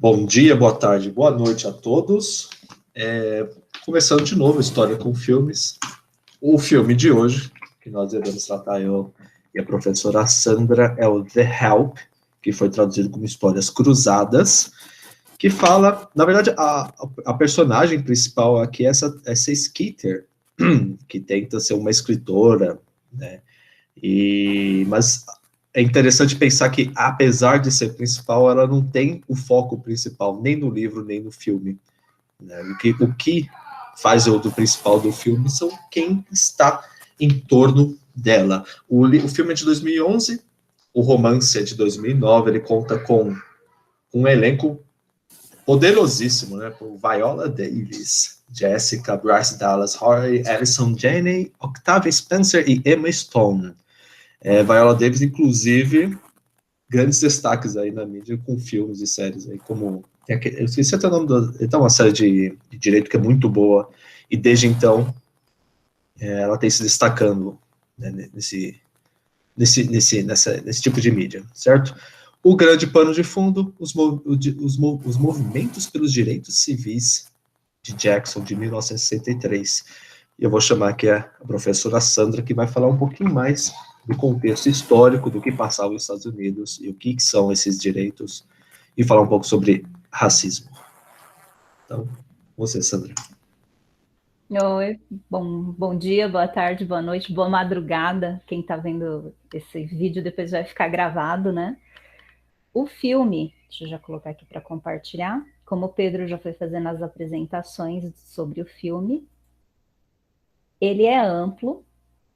Bom dia, boa tarde, boa noite a todos. Começando de novo a História com Filmes. O filme de hoje, que nós iremos tratar, eu e a professora Sandra, é o The Help, que foi traduzido como Histórias Cruzadas, que fala, na verdade, a personagem principal aqui é essa Skeeter, que tenta ser uma escritora, né? Mas é interessante pensar que, apesar de ser principal, ela não tem o foco principal, nem no livro, nem no filme. Né? O que faz o do principal do filme são quem está em torno dela. O filme é de 2011, o romance é de 2009, ele conta com um elenco poderosíssimo, né? Com Viola Davis, Jessica, Bryce Dallas Howard, Alison Janney, Octavia Spencer e Emma Stone. Viola Davis, inclusive, grandes destaques aí na mídia com filmes e séries aí, como eu esqueci até o nome tem uma série de direito que é muito boa, e desde então ela tem se destacando, né, nesse tipo de mídia, certo? O grande pano de fundo, os movimentos pelos direitos civis de Jackson, de 1963. E eu vou chamar aqui a professora Sandra, que vai falar um pouquinho mais do contexto histórico do que passava nos Estados Unidos e o que são esses direitos, e falar um pouco sobre racismo. Então, você, Sandra. Oi, bom dia, boa tarde, boa noite, boa madrugada. Quem está vendo esse vídeo depois vai ficar gravado, né? O filme, deixa eu já colocar aqui para compartilhar, como o Pedro já foi fazendo as apresentações sobre o filme, ele é amplo,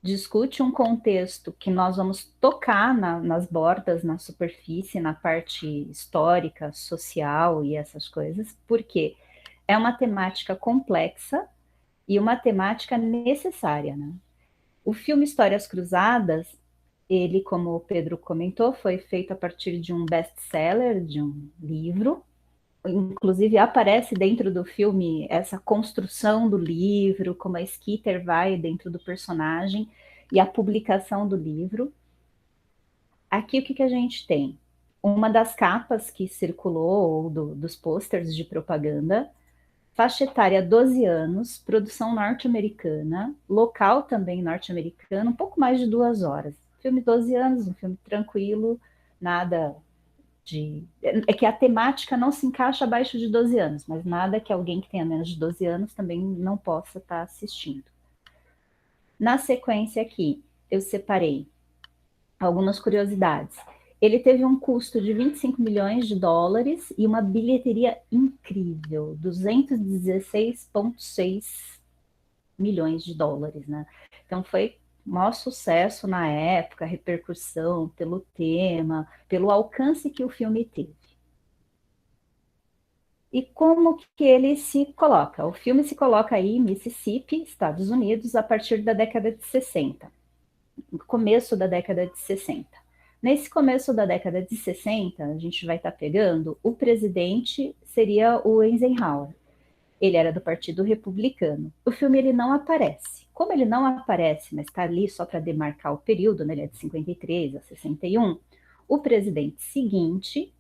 discute um contexto que nós vamos tocar nas bordas, na superfície, na parte histórica, social e essas coisas, porque é uma temática complexa e uma temática necessária, né? O filme Histórias Cruzadas, ele, como o Pedro comentou, foi feito a partir de um best-seller, de um livro. Inclusive, aparece dentro do filme essa construção do livro, como a Skeeter vai dentro do personagem, e a publicação do livro. Aqui, o que a gente tem? Uma das capas que circulou, dos posters de propaganda, faixa etária 12 anos, produção norte-americana, local também norte-americano, um pouco mais de 2 horas. Filme 12 anos, um filme tranquilo, nada de... É que a temática não se encaixa abaixo de 12 anos, mas nada que alguém que tenha menos de 12 anos também não possa estar assistindo. Na sequência aqui, eu separei algumas curiosidades. Ele teve um custo de 25 milhões de dólares e uma bilheteria incrível, 216,6 milhões de dólares, né? Então foi um maior sucesso na época, repercussão pelo tema, pelo alcance que o filme teve. E como que ele se coloca? O filme se coloca aí em Mississippi, Estados Unidos, a partir da década de 60, no começo da década de 60. Nesse começo da década de 60, a gente vai estar pegando, o presidente seria o Eisenhower. Ele era do Partido Republicano. O filme ele não aparece. Como ele não aparece, mas está ali só para demarcar o período, né? Ele é de 53 a 61, o presidente seguinte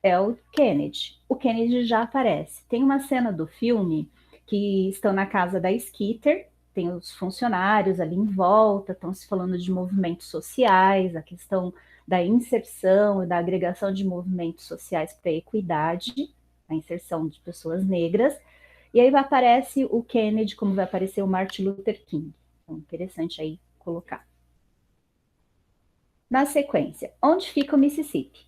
é o Kennedy. O Kennedy já aparece. Tem uma cena do filme que estão na casa da Skeeter, tem os funcionários ali em volta, estão se falando de movimentos sociais, a questão da inserção e da agregação de movimentos sociais para a equidade, a inserção de pessoas negras, e aí aparece o Kennedy, como vai aparecer o Martin Luther King. Então, interessante aí colocar. Na sequência, onde fica o Mississippi?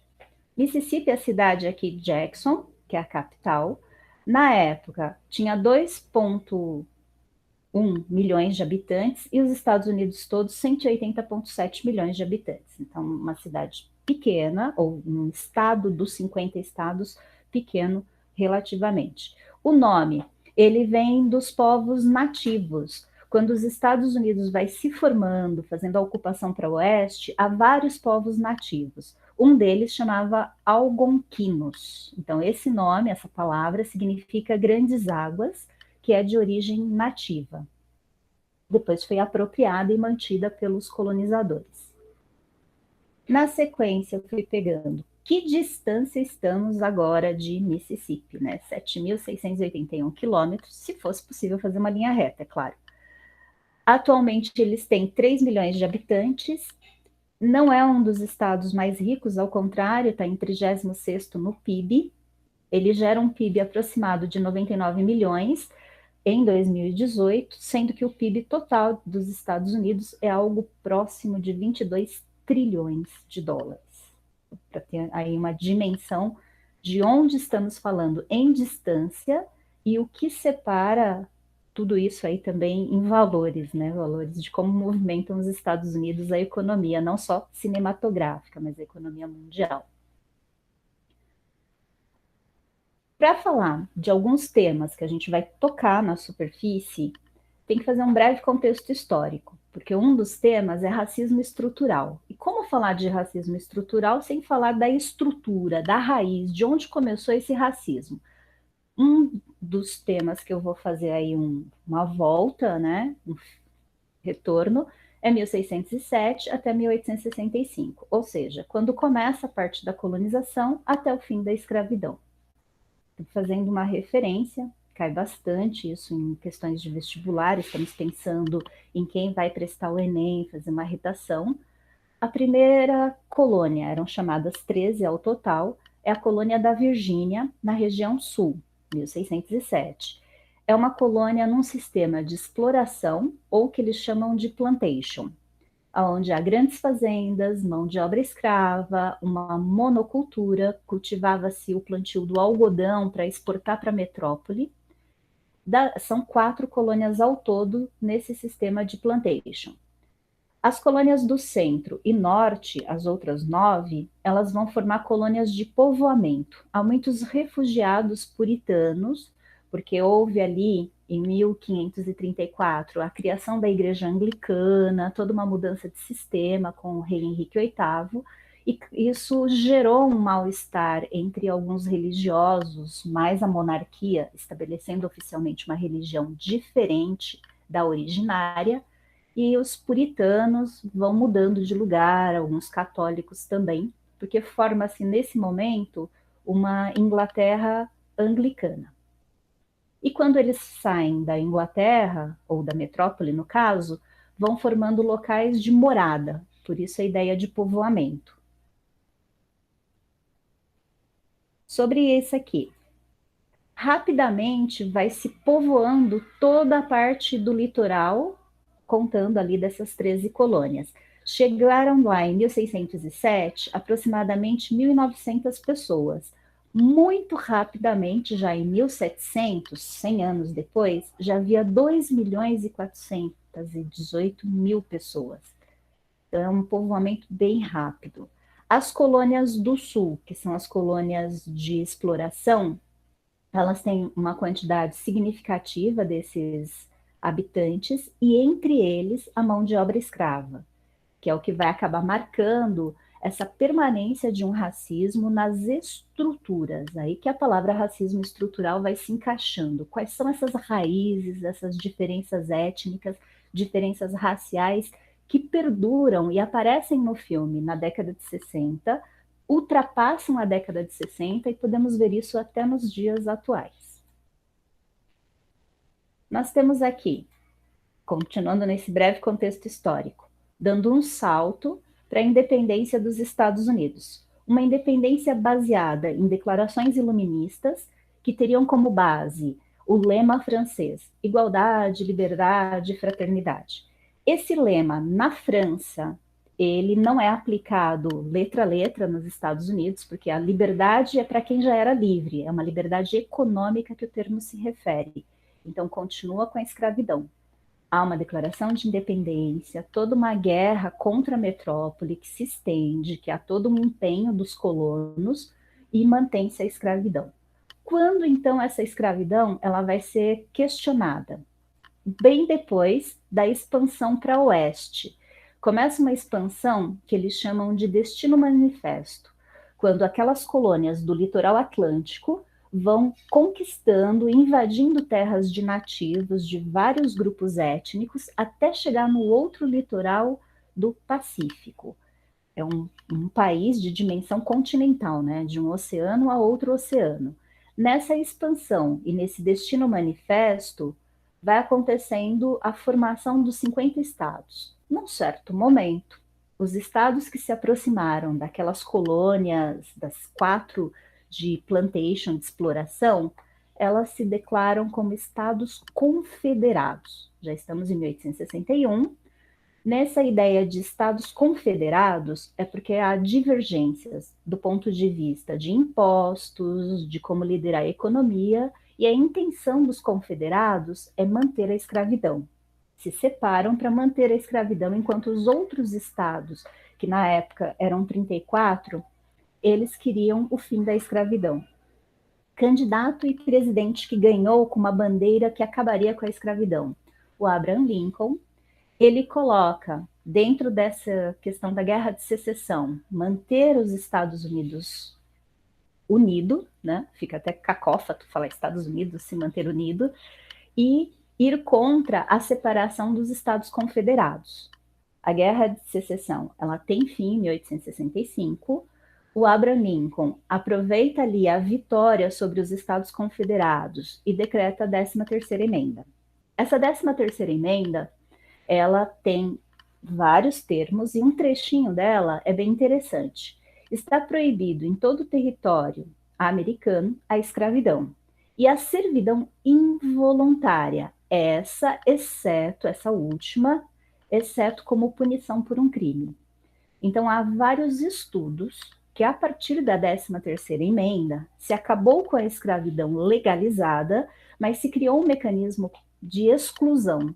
Mississippi é a cidade aqui de Jackson, que é a capital. Na época, tinha 2,1 milhões de habitantes e os Estados Unidos todos 180,7 milhões de habitantes. Então, uma cidade pequena, ou um estado dos 50 estados, pequeno relativamente. O nome, ele vem dos povos nativos. Quando os Estados Unidos vai se formando, fazendo a ocupação para o oeste, há vários povos nativos. Um deles chamava Algonquinos. Então, esse nome, essa palavra, significa grandes águas, que é de origem nativa. Depois foi apropriada e mantida pelos colonizadores. Na sequência, eu fui pegando que distância estamos agora de Mississippi, né? 7.681 quilômetros, se fosse possível fazer uma linha reta, é claro. Atualmente, eles têm 3 milhões de habitantes, não é um dos estados mais ricos, ao contrário, está em 36º no PIB. Ele gera um PIB aproximado de 99 milhões em 2018, sendo que o PIB total dos Estados Unidos é algo próximo de 22 trilhões de dólares. Para ter aí uma dimensão de onde estamos falando em distância e o que separa tudo isso aí também em valores, né? Valores de como movimentam os Estados Unidos a economia, não só cinematográfica, mas a economia mundial. Para falar de alguns temas que a gente vai tocar na superfície, tem que fazer um breve contexto histórico, porque um dos temas é racismo estrutural. E como falar de racismo estrutural sem falar da estrutura, da raiz, de onde começou esse racismo? Um dos temas que eu vou fazer aí uma volta, né, um retorno, é 1607 até 1865, ou seja, quando começa a parte da colonização até o fim da escravidão. Fazendo uma referência, cai bastante isso em questões de vestibular, estamos pensando em quem vai prestar o Enem, fazer uma redação. A primeira colônia, eram chamadas 13 ao total, é a colônia da Virgínia, na região sul, 1607. É uma colônia num sistema de exploração, ou que eles chamam de plantation, onde há grandes fazendas, mão de obra escrava, uma monocultura, cultivava-se o plantio do algodão para exportar para a metrópole. São 4 colônias ao todo nesse sistema de plantation. As colônias do centro e norte, as outras 9, elas vão formar colônias de povoamento. Há muitos refugiados puritanos, porque houve ali, em 1534, a criação da igreja anglicana, toda uma mudança de sistema com o rei Henrique VIII, e isso gerou um mal-estar entre alguns religiosos, mais a monarquia, estabelecendo oficialmente uma religião diferente da originária, e os puritanos vão mudando de lugar, alguns católicos também, porque forma-se nesse momento uma Inglaterra anglicana. E quando eles saem da Inglaterra, ou da metrópole no caso, vão formando locais de morada, por isso a ideia de povoamento. Sobre isso aqui, rapidamente vai se povoando toda a parte do litoral, contando ali dessas 13 colônias. Chegaram lá em 1607 aproximadamente 1.900 pessoas. Muito rapidamente, já em 1700, 100 anos depois, já havia 2.418.000 pessoas. Então é um povoamento bem rápido. As colônias do sul, que são as colônias de exploração, elas têm uma quantidade significativa desses habitantes, e entre eles a mão de obra escrava, que é o que vai acabar marcando essa permanência de um racismo nas estruturas, aí que a palavra racismo estrutural vai se encaixando. Quais são essas raízes, essas diferenças étnicas, diferenças raciais que perduram e aparecem no filme na década de 60, ultrapassam a década de 60 e podemos ver isso até nos dias atuais. Nós temos aqui, continuando nesse breve contexto histórico, dando um salto para a independência dos Estados Unidos. Uma independência baseada em declarações iluministas que teriam como base o lema francês: igualdade, liberdade, fraternidade. Esse lema, na França, ele não é aplicado letra a letra nos Estados Unidos, porque a liberdade é para quem já era livre, é uma liberdade econômica que o termo se refere. Então, continua com a escravidão. Há uma declaração de independência, toda uma guerra contra a metrópole que se estende, que há todo um empenho dos colonos e mantém-se a escravidão. Quando, então, essa escravidão ela vai ser questionada? Bem depois da expansão para o oeste. Começa uma expansão que eles chamam de Destino Manifesto, quando aquelas colônias do litoral atlântico vão conquistando, invadindo terras de nativos de vários grupos étnicos até chegar no outro litoral do Pacífico. é um país de dimensão continental, né? De um oceano a outro oceano. Nessa expansão e nesse destino manifesto, vai acontecendo a formação dos 50 estados. Num certo momento, os estados que se aproximaram daquelas colônias, das 4 de plantation, de exploração, elas se declaram como estados confederados. Já estamos em 1861. Nessa ideia de estados confederados, é porque há divergências do ponto de vista de impostos, de como liderar a economia, e a intenção dos confederados é manter a escravidão. Se separam para manter a escravidão, enquanto os outros estados, que na época eram 34, eles queriam o fim da escravidão. Candidato e presidente que ganhou com uma bandeira que acabaria com a escravidão, o Abraham Lincoln, ele coloca, dentro dessa questão da guerra de secessão, manter os Estados Unidos unido, né? Fica até cacófato falar Estados Unidos, se manter unido, e ir contra a separação dos Estados Confederados. A guerra de secessão, ela tem fim em 1865. O Abraham Lincoln aproveita ali a vitória sobre os Estados Confederados e decreta a 13ª emenda. Essa 13ª emenda, ela tem vários termos e um trechinho dela é bem interessante. Está proibido em todo o território americano a escravidão e a servidão involuntária, essa última, exceto como punição por um crime. Então, há vários estudos que, a partir da 13ª emenda, se acabou com a escravidão legalizada, mas se criou um mecanismo de exclusão,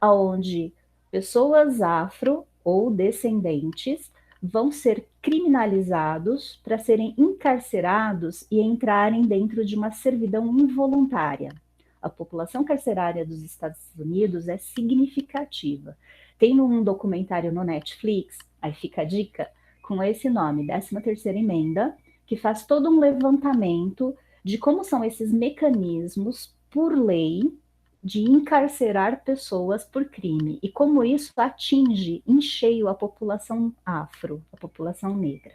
onde pessoas afro ou descendentes vão ser criminalizados para serem encarcerados e entrarem dentro de uma servidão involuntária. A população carcerária dos Estados Unidos é significativa. Tem um documentário no Netflix, aí fica a dica, com esse nome, 13ª emenda, que faz todo um levantamento de como são esses mecanismos, por lei, de encarcerar pessoas por crime e como isso atinge em cheio a população afro, a população negra.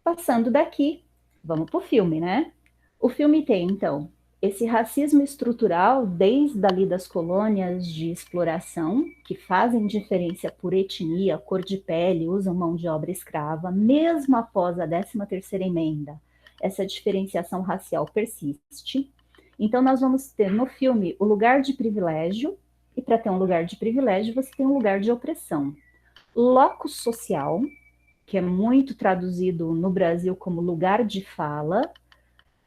Passando daqui, vamos para o filme, né? O filme tem, então, esse racismo estrutural desde ali das colônias de exploração, que fazem diferença por etnia, cor de pele, usam mão de obra escrava, mesmo após a 13ª emenda, essa diferenciação racial persiste. Então, nós vamos ter no filme o lugar de privilégio, e para ter um lugar de privilégio, você tem um lugar de opressão. Locus social, que é muito traduzido no Brasil como lugar de fala,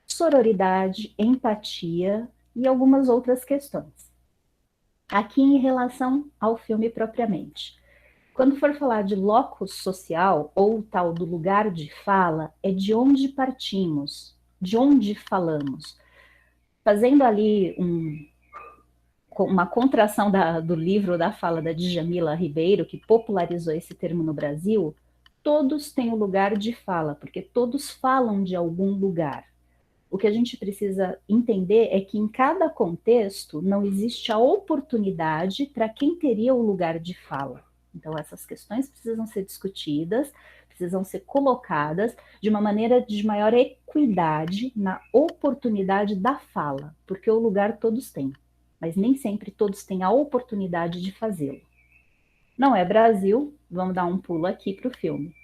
sororidade, empatia e algumas outras questões. Aqui em relação ao filme propriamente. Quando for falar de locus social, ou tal do lugar de fala, é de onde partimos, de onde falamos. Fazendo ali uma contração do livro da fala da Djamila Ribeiro, que popularizou esse termo no Brasil, todos têm um lugar de fala, porque todos falam de algum lugar. O que a gente precisa entender é que em cada contexto não existe a oportunidade para quem teria o lugar de fala. Então, essas questões precisam ser discutidas, precisam ser colocadas de uma maneira de maior equidade na oportunidade da fala, porque o lugar todos têm, mas nem sempre todos têm a oportunidade de fazê-lo. Não é Brasil, vamos dar um pulo aqui para o filme.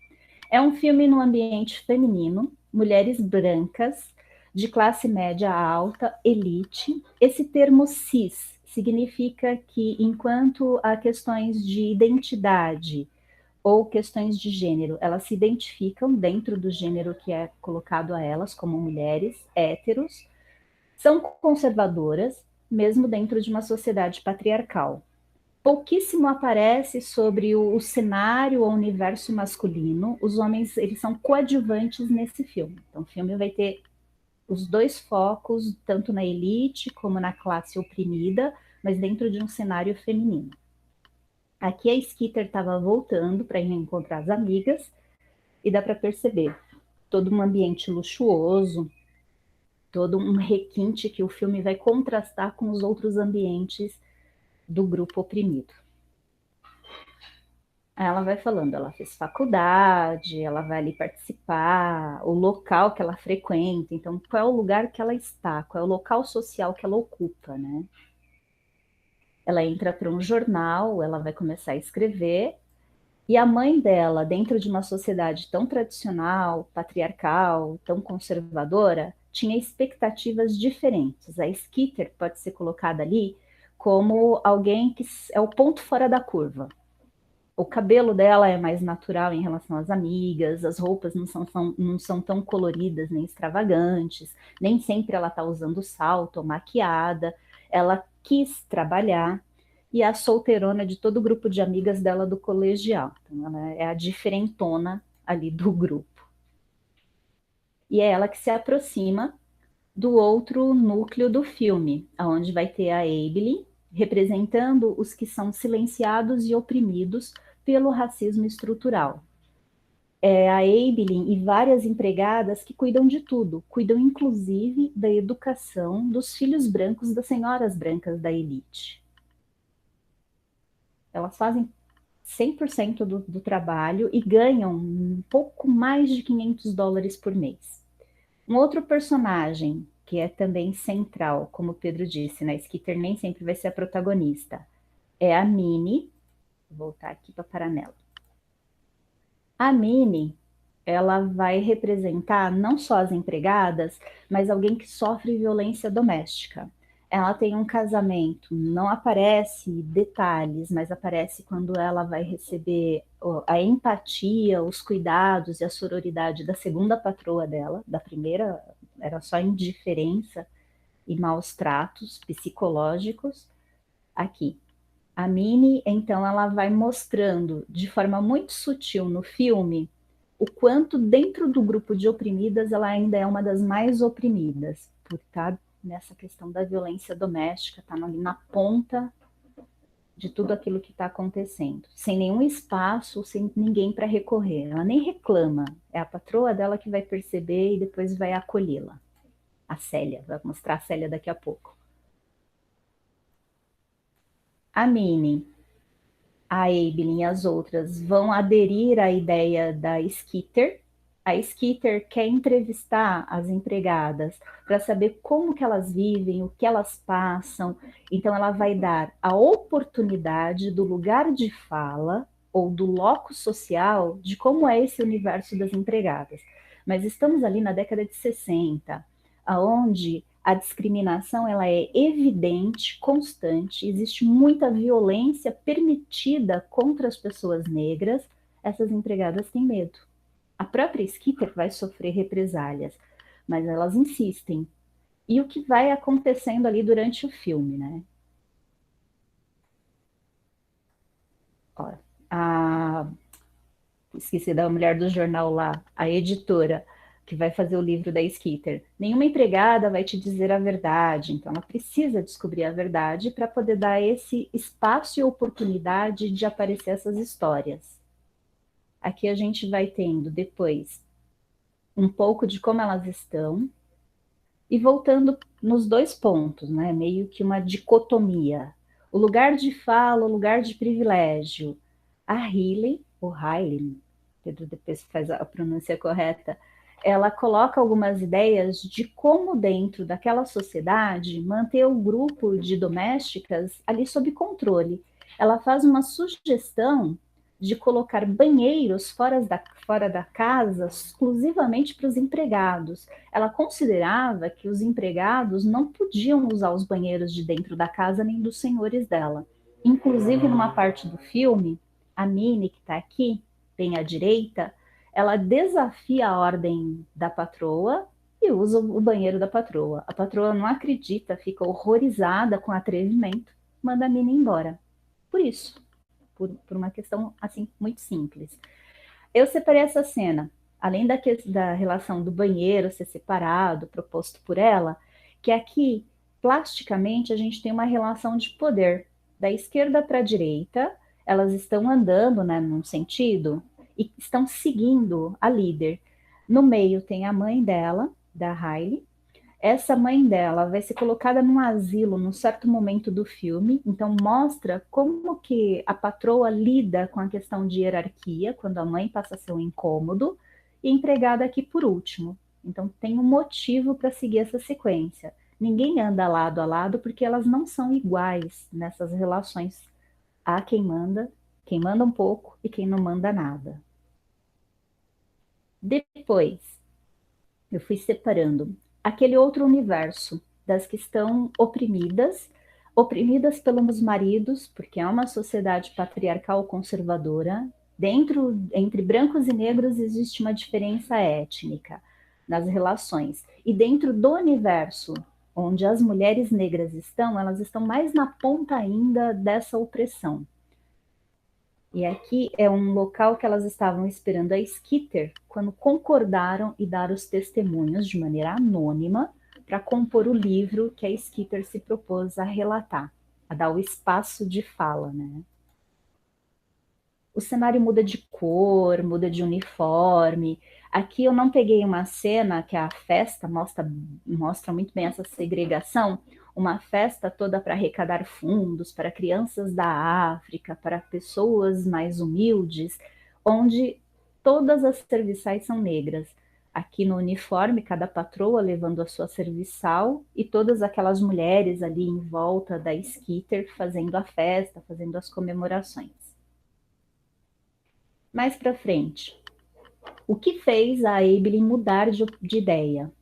É um filme no ambiente feminino, mulheres brancas, de classe média alta, elite. Esse termo cis significa que, enquanto há questões de identidade ou questões de gênero, elas se identificam dentro do gênero que é colocado a elas como mulheres héteros, são conservadoras, mesmo dentro de uma sociedade patriarcal. Pouquíssimo aparece sobre o cenário ou universo masculino. Os homens, eles são coadjuvantes nesse filme. Então, o filme vai ter os dois focos, tanto na elite como na classe oprimida, mas dentro de um cenário feminino. Aqui a Skeeter estava voltando para reencontrar as amigas, e dá para perceber todo um ambiente luxuoso, todo um requinte que o filme vai contrastar com os outros ambientes do grupo oprimido. Aí ela vai falando, ela fez faculdade, ela vai ali participar, o local que ela frequenta, então qual é o lugar que ela está, qual é o local social que ela ocupa, né? Ela entra para um jornal, ela vai começar a escrever, e a mãe dela, dentro de uma sociedade tão tradicional, patriarcal, tão conservadora, tinha expectativas diferentes. A Skeeter pode ser colocada ali como alguém que é o ponto fora da curva. O cabelo dela é mais natural em relação às amigas, as roupas não são tão coloridas nem extravagantes, nem sempre ela está usando salto ou maquiada. Ela quis trabalhar e é a solteirona de todo o grupo de amigas dela do colegial. Então, ela é a diferentona ali do grupo. E é ela que se aproxima do outro núcleo do filme, onde vai ter a Abilene representando os que são silenciados e oprimidos pelo racismo estrutural. É a Abilene e várias empregadas que cuidam de tudo, cuidam inclusive da educação dos filhos brancos das senhoras brancas da elite. Elas fazem 100% do trabalho e ganham um pouco mais de US$ 500 por mês. Um outro personagem que é também central, como o Pedro disse, né? Skeeter nem sempre vai ser a protagonista. É a Minnie. Vou voltar aqui para parar nela. A Minnie, ela vai representar não só as empregadas, mas alguém que sofre violência doméstica. Ela tem um casamento, não aparece detalhes, mas aparece quando ela vai receber a empatia, os cuidados e a sororidade da segunda patroa dela. Da primeira era só indiferença e maus tratos psicológicos. Aqui, a Minnie, então, ela vai mostrando de forma muito sutil no filme o quanto dentro do grupo de oprimidas ela ainda é uma das mais oprimidas, por estar nessa questão da violência doméstica, está ali na ponta de tudo aquilo que está acontecendo, sem nenhum espaço, sem ninguém para recorrer. Ela nem reclama, é a patroa dela que vai perceber e depois vai acolhê-la. A Célia, vai mostrar a Célia daqui a pouco. A Minnie, a Abilene e as outras vão aderir à ideia da Skeeter. A Skeeter quer entrevistar as empregadas para saber como que elas vivem, o que elas passam. Então, ela vai dar a oportunidade do lugar de fala ou do locus social de como é esse universo das empregadas. Mas estamos ali na década de 60, aonde a discriminação ela é evidente, constante, existe muita violência permitida contra as pessoas negras, essas empregadas têm medo. A própria Skeeter vai sofrer represálias, mas elas insistem. E o que vai acontecendo ali durante o filme, né? Ó, esqueci da mulher do jornal lá, a editora, que vai fazer o livro da Skeeter. Nenhuma empregada vai te dizer a verdade, então ela precisa descobrir a verdade para poder dar esse espaço e oportunidade de aparecer essas histórias. Aqui a gente vai tendo depois um pouco de como elas estão e voltando nos dois pontos, né? Meio que uma dicotomia. O lugar de fala, o lugar de privilégio. A Riley, ou Riley, Pedro depois faz a pronúncia correta, ela coloca algumas ideias de como dentro daquela sociedade manter o grupo de domésticas ali sob controle. Ela faz uma sugestão de colocar banheiros fora da casa exclusivamente para os empregados. Ela considerava que os empregados não podiam usar os banheiros de dentro da casa nem dos senhores dela. Inclusive, numa parte do filme, a Minnie, que está aqui, bem à direita, ela desafia a ordem da patroa e usa o banheiro da patroa. A patroa não acredita, fica horrorizada com o atrevimento, manda a Minnie embora. Por isso, por uma questão assim muito simples. Eu separei essa cena, além da relação do banheiro ser separado, proposto por ela, que aqui, plasticamente, a gente tem uma relação de poder. Da esquerda para a direita, elas estão andando, né, num sentido, e estão seguindo a líder. No meio tem a mãe dela, da Riley, essa mãe dela vai ser colocada num asilo num certo momento do filme, então mostra como que a patroa lida com a questão de hierarquia, quando a mãe passa a ser um incômodo, e empregada aqui por último. Então tem um motivo para seguir essa sequência. Ninguém anda lado a lado porque elas não são iguais nessas relações. Há quem manda um pouco e quem não manda nada. Depois, eu fui separando aquele outro universo das que estão oprimidas pelos maridos, porque é uma sociedade patriarcal conservadora. Dentro, entre brancos e negros, existe uma diferença étnica nas relações. E dentro do universo onde as mulheres negras estão, elas estão mais na ponta ainda dessa opressão. E aqui é um local que elas estavam esperando a Skitter quando concordaram e dar os testemunhos de maneira anônima para compor o livro que a Skitter se propôs a relatar, a dar o espaço de fala, né? O cenário muda de cor, muda de uniforme. Aqui eu não peguei uma cena que a festa mostra muito bem essa segregação, uma festa toda para arrecadar fundos para crianças da África, para pessoas mais humildes, onde todas as serviçais são negras. Aqui no uniforme, cada patroa levando a sua serviçal e todas aquelas mulheres ali em volta da Skitter fazendo a festa, fazendo as comemorações. Mais para frente, o que fez a Abeline mudar de ideia?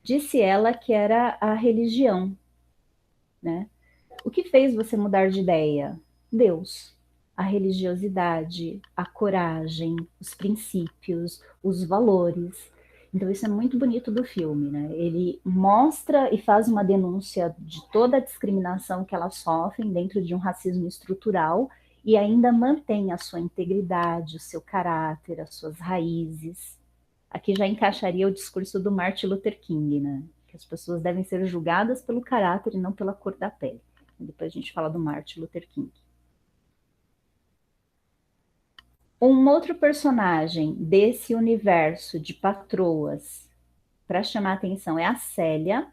Disse ela que era a religião, né? O que fez você mudar de ideia? Deus, a religiosidade, a coragem, os princípios, os valores. Então isso é muito bonito do filme, né? Ele mostra e faz uma denúncia de toda a discriminação que elas sofrem dentro de um racismo estrutural e ainda mantém a sua integridade, o seu caráter, as suas raízes. Aqui já encaixaria o discurso do Martin Luther King, né? Que as pessoas devem ser julgadas pelo caráter e não pela cor da pele. Depois a gente fala do Martin Luther King. Um outro personagem desse universo de patroas para chamar a atenção é a Célia.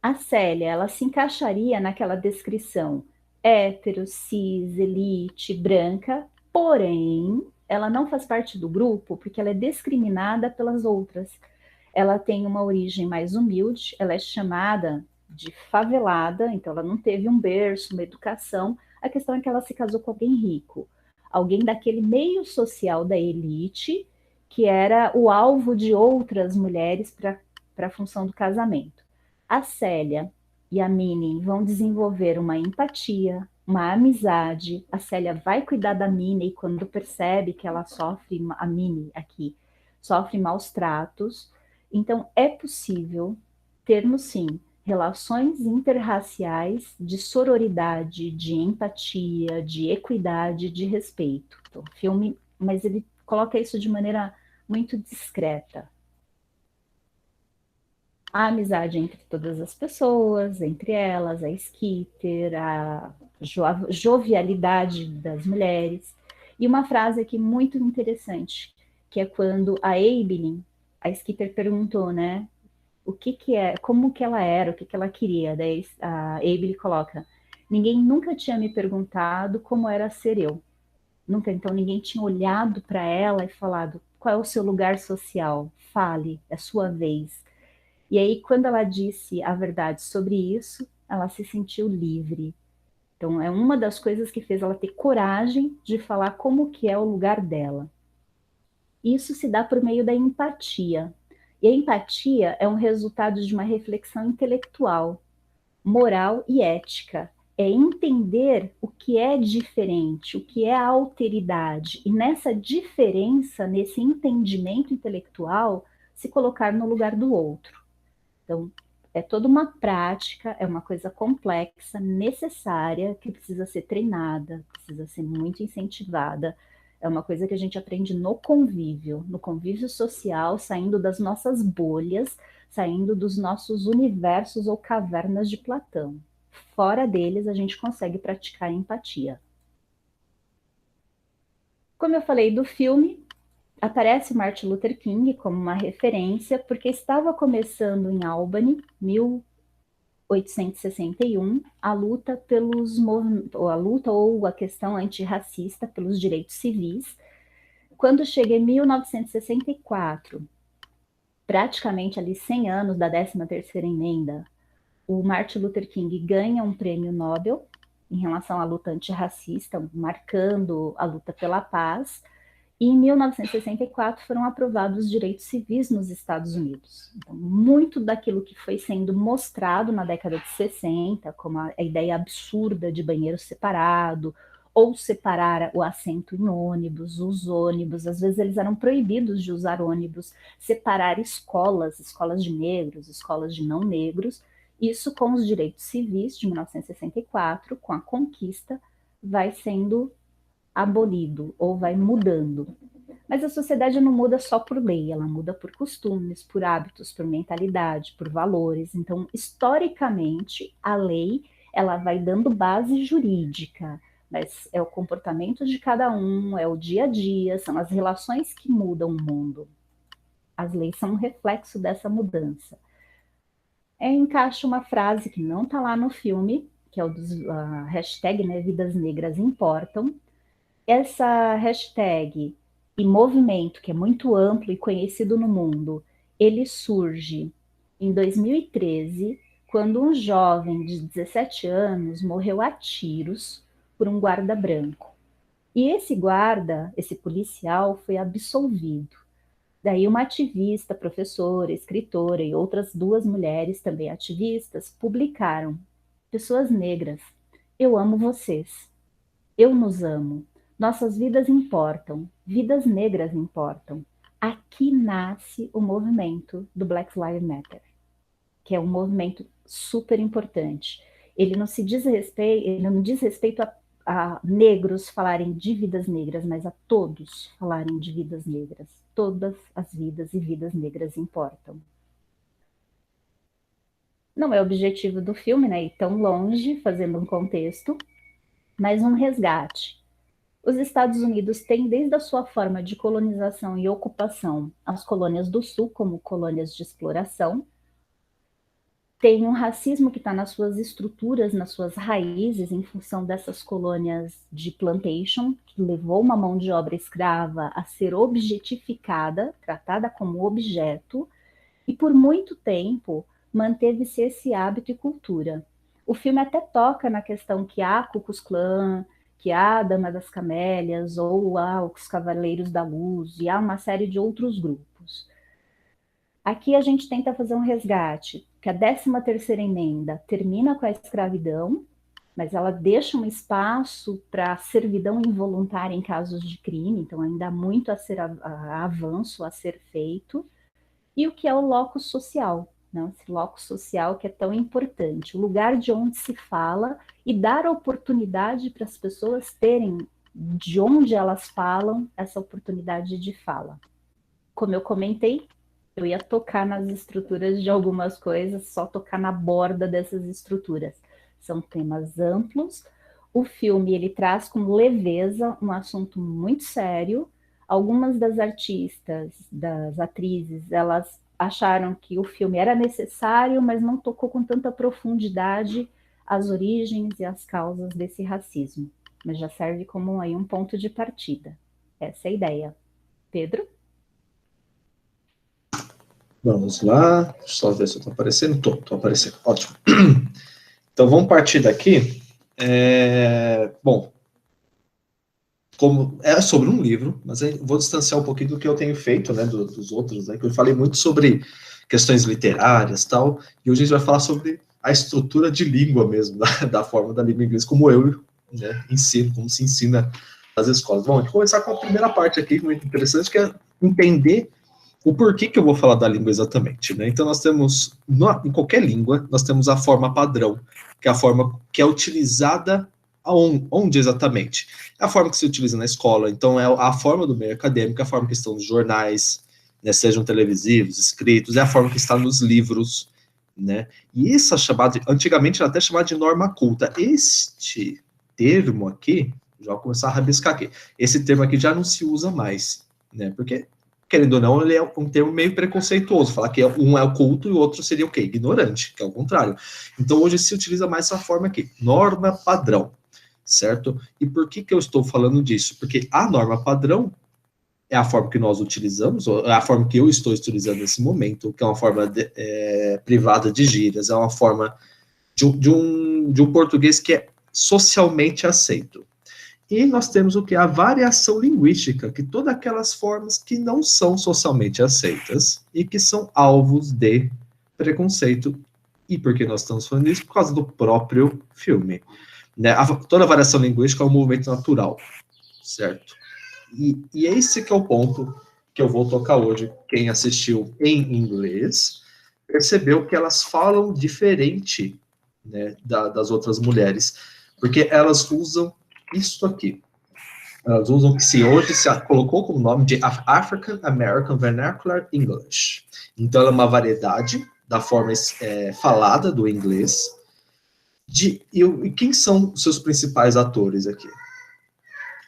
A Célia, ela se encaixaria naquela descrição hétero, cis, elite, branca, porém, ela não faz parte do grupo porque ela é discriminada pelas outras. Ela tem uma origem mais humilde, ela é chamada de favelada, então ela não teve um berço, uma educação. A questão é que ela se casou com alguém rico, alguém daquele meio social da elite, que era o alvo de outras mulheres para a função do casamento. A Célia e a Minnie vão desenvolver uma empatia, uma amizade. A Célia vai cuidar da Minnie quando percebe que ela sofre, a Minnie aqui, sofre maus tratos. Então, é possível termos, sim, relações interraciais de sororidade, de empatia, de equidade, de respeito. Então, o filme, mas ele coloca isso de maneira muito discreta. A amizade entre todas as pessoas, entre elas, a Skitter, a jovialidade das mulheres. E uma frase aqui muito interessante, que é quando a Abeline, a Skitter perguntou, né, o que é, como que ela era, o que ela queria. Daí a Abeline coloca, ninguém nunca tinha me perguntado como era ser eu. Nunca, então ninguém tinha olhado para ela e falado, qual é o seu lugar social? Fale, é sua vez. E aí, quando ela disse a verdade sobre isso, ela se sentiu livre. Então, é uma das coisas que fez ela ter coragem de falar como que é o lugar dela. Isso se dá por meio da empatia. E a empatia é um resultado de uma reflexão intelectual, moral e ética. É entender o que é diferente, o que é a alteridade. E nessa diferença, nesse entendimento intelectual, se colocar no lugar do outro. Então, é toda uma prática, é uma coisa complexa, necessária, que precisa ser treinada, precisa ser muito incentivada. É uma coisa que a gente aprende no convívio social, saindo das nossas bolhas, saindo dos nossos universos ou cavernas de Platão. Fora deles, a gente consegue praticar empatia. Como eu falei do filme, aparece Martin Luther King como uma referência, porque estava começando em Albany, 1861, a luta ou a questão antirracista pelos direitos civis. Quando chega em 1964, praticamente ali 100 anos da 13ª emenda, o Martin Luther King ganha um prêmio Nobel em relação à luta antirracista, marcando a luta pela paz. E em 1964 foram aprovados os direitos civis nos Estados Unidos. Então, muito daquilo que foi sendo mostrado na década de 60, como a ideia absurda de banheiro separado, ou separar o assento em ônibus, os ônibus, às vezes eles eram proibidos de usar ônibus, separar escolas de negros, escolas de não negros, isso com os direitos civis de 1964, com a conquista, vai sendo abolido ou vai mudando. Mas a sociedade não muda só por lei, ela muda por costumes, por hábitos, por mentalidade, por valores. Então, historicamente, a lei ela vai dando base jurídica, mas é o comportamento de cada um, é o dia a dia, são as relações que mudam o mundo. As leis são um reflexo dessa mudança. Encaixa uma frase que não está lá no filme, que é a hashtag, né, Vidas Negras Importam. Essa hashtag e movimento, que é muito amplo e conhecido no mundo, ele surge em 2013, quando um jovem de 17 anos morreu a tiros por um guarda branco. E esse guarda, esse policial, foi absolvido. Daí uma ativista, professora, escritora e outras 2 mulheres, também ativistas, publicaram: pessoas negras, eu amo vocês. Eu nos amo. Nossas vidas importam, vidas negras importam. Aqui nasce o movimento do Black Lives Matter, que é um movimento super importante. Ele não diz respeito a negros falarem de vidas negras, mas a todos falarem de vidas negras. Todas as vidas e vidas negras importam. Não é o objetivo do filme, né, ir tão longe, fazendo um contexto, mas um resgate. Os Estados Unidos têm, desde a sua forma de colonização e ocupação, as colônias do Sul como colônias de exploração. Tem um racismo que está nas suas estruturas, nas suas raízes, em função dessas colônias de plantation, que levou uma mão de obra escrava a ser objetificada, tratada como objeto, e por muito tempo manteve-se esse hábito e cultura. O filme até toca na questão que há Ku Klux Klan, que há a Dama das Camélias, ou há os Cavaleiros da Luz, e há uma série de outros grupos. Aqui a gente tenta fazer um resgate, que a 13ª emenda termina com a escravidão, mas ela deixa um espaço para servidão involuntária em casos de crime, então ainda há muito avanço a ser feito, e o que é o locus social, né? Esse locus social que é tão importante, o lugar de onde se fala e dar oportunidade para as pessoas terem, de onde elas falam, essa oportunidade de fala. Como eu comentei, eu ia tocar nas estruturas de algumas coisas, só tocar na borda dessas estruturas. São temas amplos. O filme ele traz com leveza um assunto muito sério. Algumas das artistas, das atrizes, elas acharam que o filme era necessário, mas não tocou com tanta profundidade as origens e as causas desse racismo. Mas já serve como aí um ponto de partida. Essa é a ideia. Pedro? Vamos lá, só ver se eu estou aparecendo. Estou aparecendo, ótimo. Então vamos partir daqui. Bom, como é sobre um livro, mas eu vou distanciar um pouquinho do que eu tenho feito, né, dos outros, né, que eu falei muito sobre questões literárias e tal, e hoje a gente vai falar sobre a estrutura de língua mesmo, da forma da língua inglesa, como eu, né, ensino, como se ensina nas escolas. Bom, a gente vai começar com a primeira parte aqui, muito interessante, que é entender o porquê que eu vou falar da língua exatamente, né? Então nós temos, em qualquer língua, nós temos a forma padrão, que é a forma que é utilizada onde exatamente? É a forma que se utiliza na escola, então é a forma do meio acadêmico, é a forma que estão nos jornais, né, sejam televisivos, escritos, é a forma que está nos livros, né? E essa chamada, antigamente era até chamada de norma culta. Este termo aqui, já vou começar a rabiscar aqui, esse termo aqui já não se usa mais, né? Porque, querendo ou não, ele é um termo meio preconceituoso, falar que um é culto e o outro seria o quê? Ignorante, que é o contrário. Então, hoje se utiliza mais essa forma aqui, norma padrão, certo? E por que eu estou falando disso? Porque a norma padrão é a forma que nós utilizamos, ou é a forma que eu estou utilizando nesse momento, que é uma forma privada de gírias, é uma forma de um português que é socialmente aceito. E nós temos o que? A variação linguística, que todas aquelas formas que não são socialmente aceitas e que são alvos de preconceito. E por que nós estamos falando isso? Por causa do próprio filme. Né? Toda variação linguística é um movimento natural, certo? E esse que é o ponto que eu vou tocar hoje. Quem assistiu em inglês percebeu que elas falam diferente, né, das outras mulheres, porque elas usam isso aqui. Elas usam o que hoje se colocou como nome de African American Vernacular English. Então, ela é uma variedade da forma falada do inglês. E quem são os seus principais atores aqui?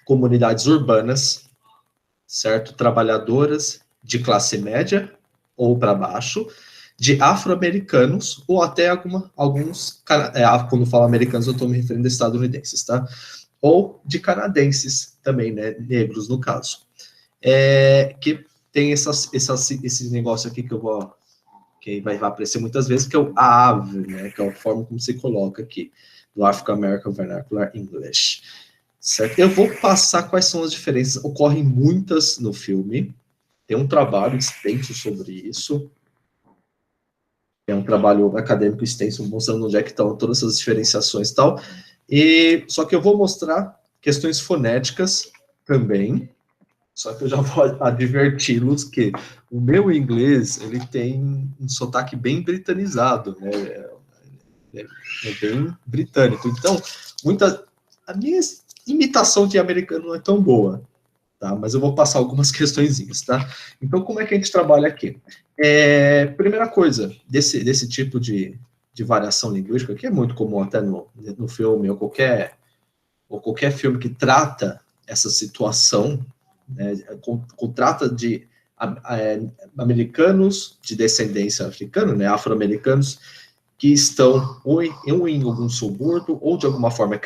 Comunidades urbanas, certo? Trabalhadoras de classe média ou para baixo, de afro-americanos, ou até alguns, quando falo americanos, eu estou me referindo a estadunidenses, tá? Ou de canadenses também, né? Negros, no caso. Que tem esse negócio aqui que vai aparecer muitas vezes, que é o AAV, né? Que é a forma como se coloca aqui, do African American Vernacular English. Certo? Eu vou passar quais são as diferenças. Ocorrem muitas no filme. Tem um trabalho extenso sobre isso. É um trabalho acadêmico extenso, mostrando onde é que estão todas essas diferenciações e tal. Só que eu vou mostrar questões fonéticas também. Só que eu já vou adverti-los que o meu inglês, ele tem um sotaque bem britanizado, né? É bem britânico. Então, a minha imitação de americano não é tão boa, tá? Mas eu vou passar algumas questõezinhas, tá? Então, como é que a gente trabalha aqui? Primeira coisa, desse tipo de variação linguística, que é muito comum até no filme, ou qualquer filme que trata essa situação, né, trata de americanos de descendência africana, né, afro-americanos, que estão ou em algum subúrbio, ou de alguma forma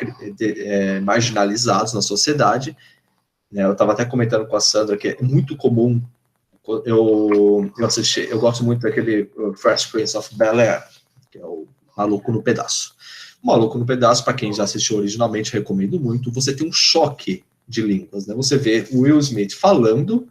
marginalizados na sociedade. Né, eu estava até comentando com a Sandra que é muito comum. Eu gosto muito daquele Fresh Prince of Bel-Air, que é o Maluco no Pedaço. O Maluco no Pedaço, para quem já assistiu originalmente, recomendo muito. Você tem um choque de línguas, né? Você vê o Will Smith falando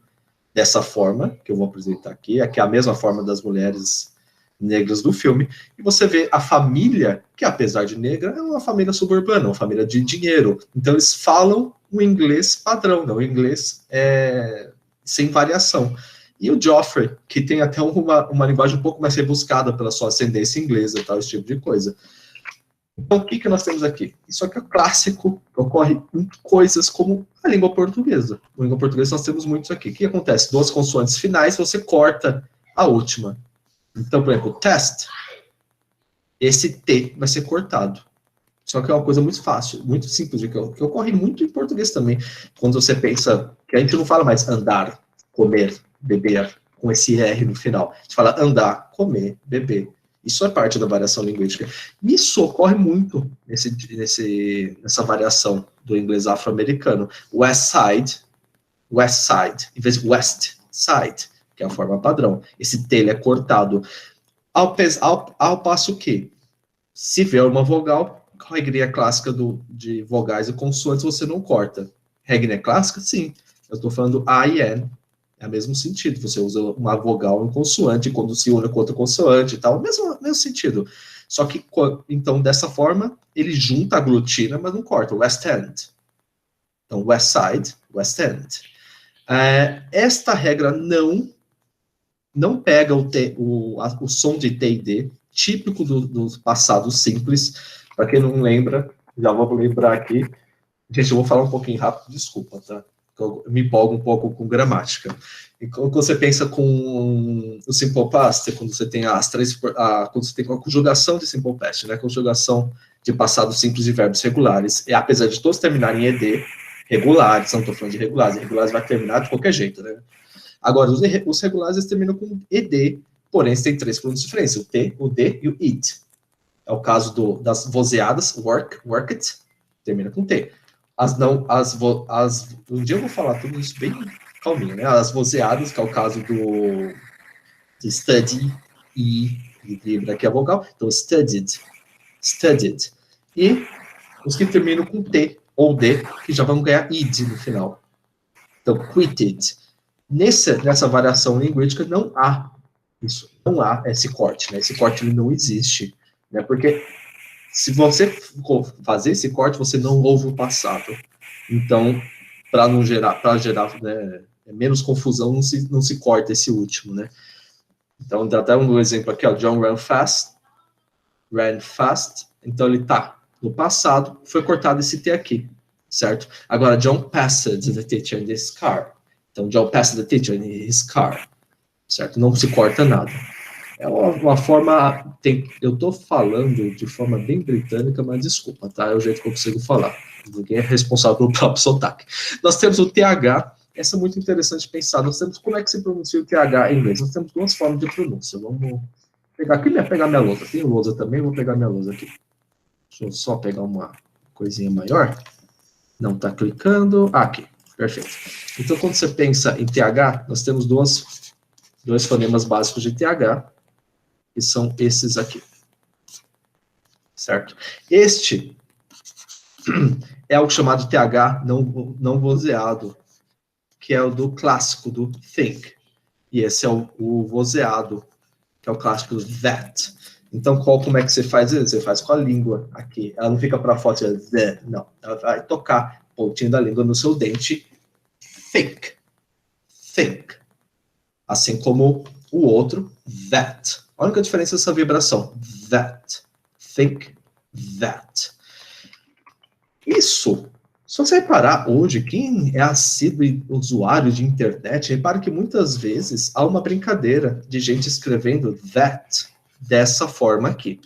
dessa forma, que eu vou apresentar aqui, que é a mesma forma das mulheres negras do filme, e você vê a família, que apesar de negra, é uma família suburbana, uma família de dinheiro. Então eles falam o inglês padrão, não o inglês sem variação. E o Joffrey, que tem até uma linguagem um pouco mais rebuscada pela sua ascendência inglesa, tal, esse tipo de coisa. Então, o que nós temos aqui? Isso aqui é clássico, ocorre em coisas como a língua portuguesa. Na língua portuguesa nós temos muitos aqui. O que acontece? Duas consoantes finais, você corta a última. Então, por exemplo, test, esse T vai ser cortado. Só que é uma coisa muito fácil, muito simples, que ocorre muito em português também. Quando você pensa, que a gente não fala mais andar, comer, beber, com esse R no final. A gente fala andar, comer, beber. Isso é parte da variação linguística. Isso ocorre muito nessa variação do inglês afro-americano. West side, em vez de west side, que é a forma padrão. Esse T ele é cortado. Ao passo que, se vier uma vogal, a regra clássica de vogais e consoantes você não corta. Regra clássica? Sim. Eu estou falando A e N. É o mesmo sentido. Você usa uma vogal e um consoante quando se une com outra consoante e tal. Mesmo sentido. Só que, então, dessa forma, ele junta, aglutina, mas não corta. West End. Então, West Side, West End. Esta regra não pega o som de T e D, típico do passado simples. Para quem não lembra, já vou lembrar aqui. Gente, eu vou falar um pouquinho rápido, desculpa, tá? Eu me empolgo um pouco com gramática. E quando você pensa com o simple past, quando você tem quando você tem a conjugação de simple past, né? Conjugação de passado simples de verbos regulares, e apesar de todos terminarem em ED, regulares, não estou falando de regulares vai terminar de qualquer jeito, né? Agora, os regulares eles terminam com ED, porém, tem 3 pronúncias diferentes, o T, o D e o IT. É o caso das vozeadas, worked, termina com T. Um dia eu vou falar tudo isso bem calminho, né? As vozeadas, que é o caso do study, e livre aqui a vogal, então studied. E os que terminam com T ou D, que já vão ganhar id no final. Então, quitted. Nessa variação linguística não há isso, não há esse corte, né? Esse corte ele não existe, né? Porque se você fazer esse corte, você não ouve o passado. Então, para gerar né, menos confusão, não se corta esse último, né? Então, dá até um exemplo aqui, ó, John ran fast. Então, ele tá no passado, foi cortado esse T aqui, certo? Agora, John passed the teacher in his car. Então, John passed the teacher in his car, certo? Não se corta nada. É uma forma, eu tô falando de forma bem britânica, mas desculpa, tá? É o jeito que eu consigo falar. Ninguém é responsável pelo próprio sotaque. Nós temos o TH, essa é muito interessante pensar. Nós temos como é que se pronuncia o TH em inglês. Nós temos 2 formas de pronúncia. Vamos pegar aqui, pegar minha lousa. Tem lousa também, vou pegar minha lousa aqui. Deixa eu só pegar uma coisinha maior. Não está clicando. Aqui, perfeito. Então, quando você pensa em TH, nós temos 2 fonemas básicos de TH, que são esses aqui. Certo? Este é o chamado TH não vozeado, que é o do clássico, do think. E esse é o vozeado, que é o clássico do that. Então, como é que você faz isso? Você faz com a língua aqui. Ela não fica para fora, não. Ela vai tocar a pontinha da língua no seu dente. Think. Assim como o outro, that. A única diferença é essa vibração. That. Think, that. Isso, se você reparar hoje, quem é assíduo usuário de internet, repara que muitas vezes há uma brincadeira de gente escrevendo that dessa forma aqui.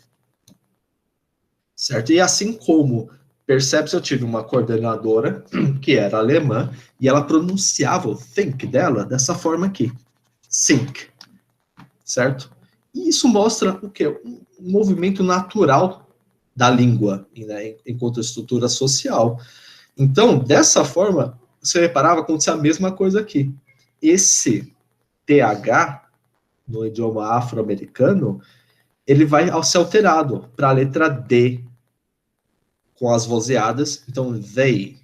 Certo? E assim como, percebe-se, eu tive uma coordenadora que era alemã e ela pronunciava o think dela dessa forma aqui. Think. Certo? E isso mostra o quê? Um movimento natural da língua, né, enquanto estrutura social. Então, dessa forma, você reparava, acontecia a mesma coisa aqui. Esse TH, no idioma afro-americano, ele vai ser alterado para a letra D, com as vozeadas. Então, they,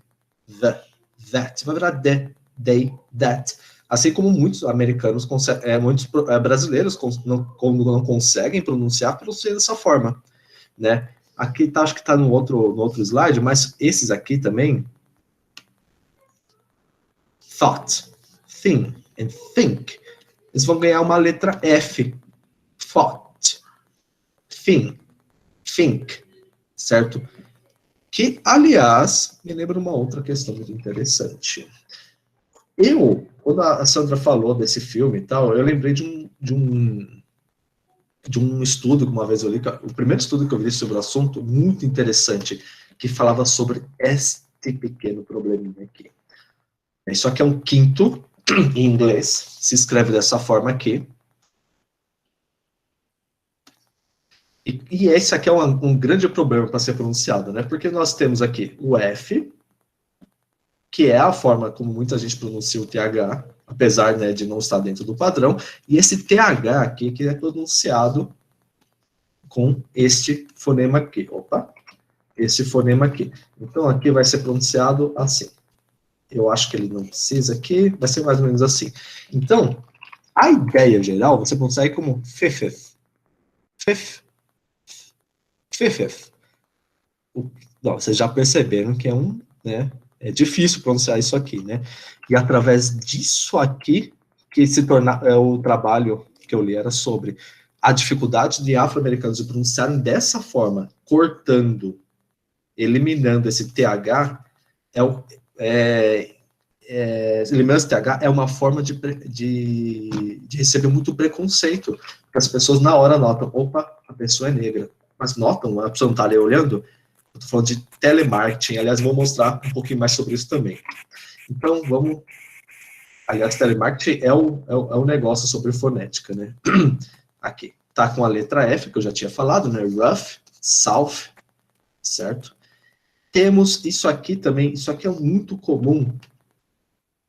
that, vai virar they, that. Assim como muitos americanos, muitos brasileiros não conseguem pronunciar dessa forma, né? Aqui tá, acho que está no outro slide, mas esses aqui também, thought, thing and think, eles vão ganhar uma letra F, thought, think, certo? Que, aliás, me lembra uma outra questão muito interessante. Quando a Sandra falou desse filme e tal, eu lembrei de um estudo que uma vez eu li, o primeiro estudo que eu li sobre o assunto, muito interessante, que falava sobre este pequeno probleminha aqui. Isso aqui é um quinto, em inglês, se escreve dessa forma aqui. E esse aqui é um grande problema para ser pronunciado, né? Porque nós temos aqui o F, que é a forma como muita gente pronuncia o TH, apesar, né, de não estar dentro do padrão, e esse TH aqui, que é pronunciado com este fonema aqui. Esse fonema aqui. Então, aqui vai ser pronunciado assim. Eu acho que ele não precisa aqui, vai ser mais ou menos assim. Então, a ideia geral, você consegue como fifth. Não, vocês já perceberam que né, é difícil pronunciar isso aqui, né? E através disso aqui, que se torna o trabalho que eu li era sobre a dificuldade de afro-americanos de pronunciarem dessa forma, cortando, eliminando esse TH, eliminando esse TH é uma forma de receber muito preconceito, porque as pessoas na hora notam, opa, a pessoa é negra, mas notam, a pessoa não está ali olhando. Eu estou falando de telemarketing, aliás, vou mostrar um pouquinho mais sobre isso também. Então, vamos Aliás, telemarketing é um negócio sobre fonética, né? Aqui, tá com a letra F, que eu já tinha falado, né? Rough, South, certo? Temos isso aqui também, isso aqui é muito comum.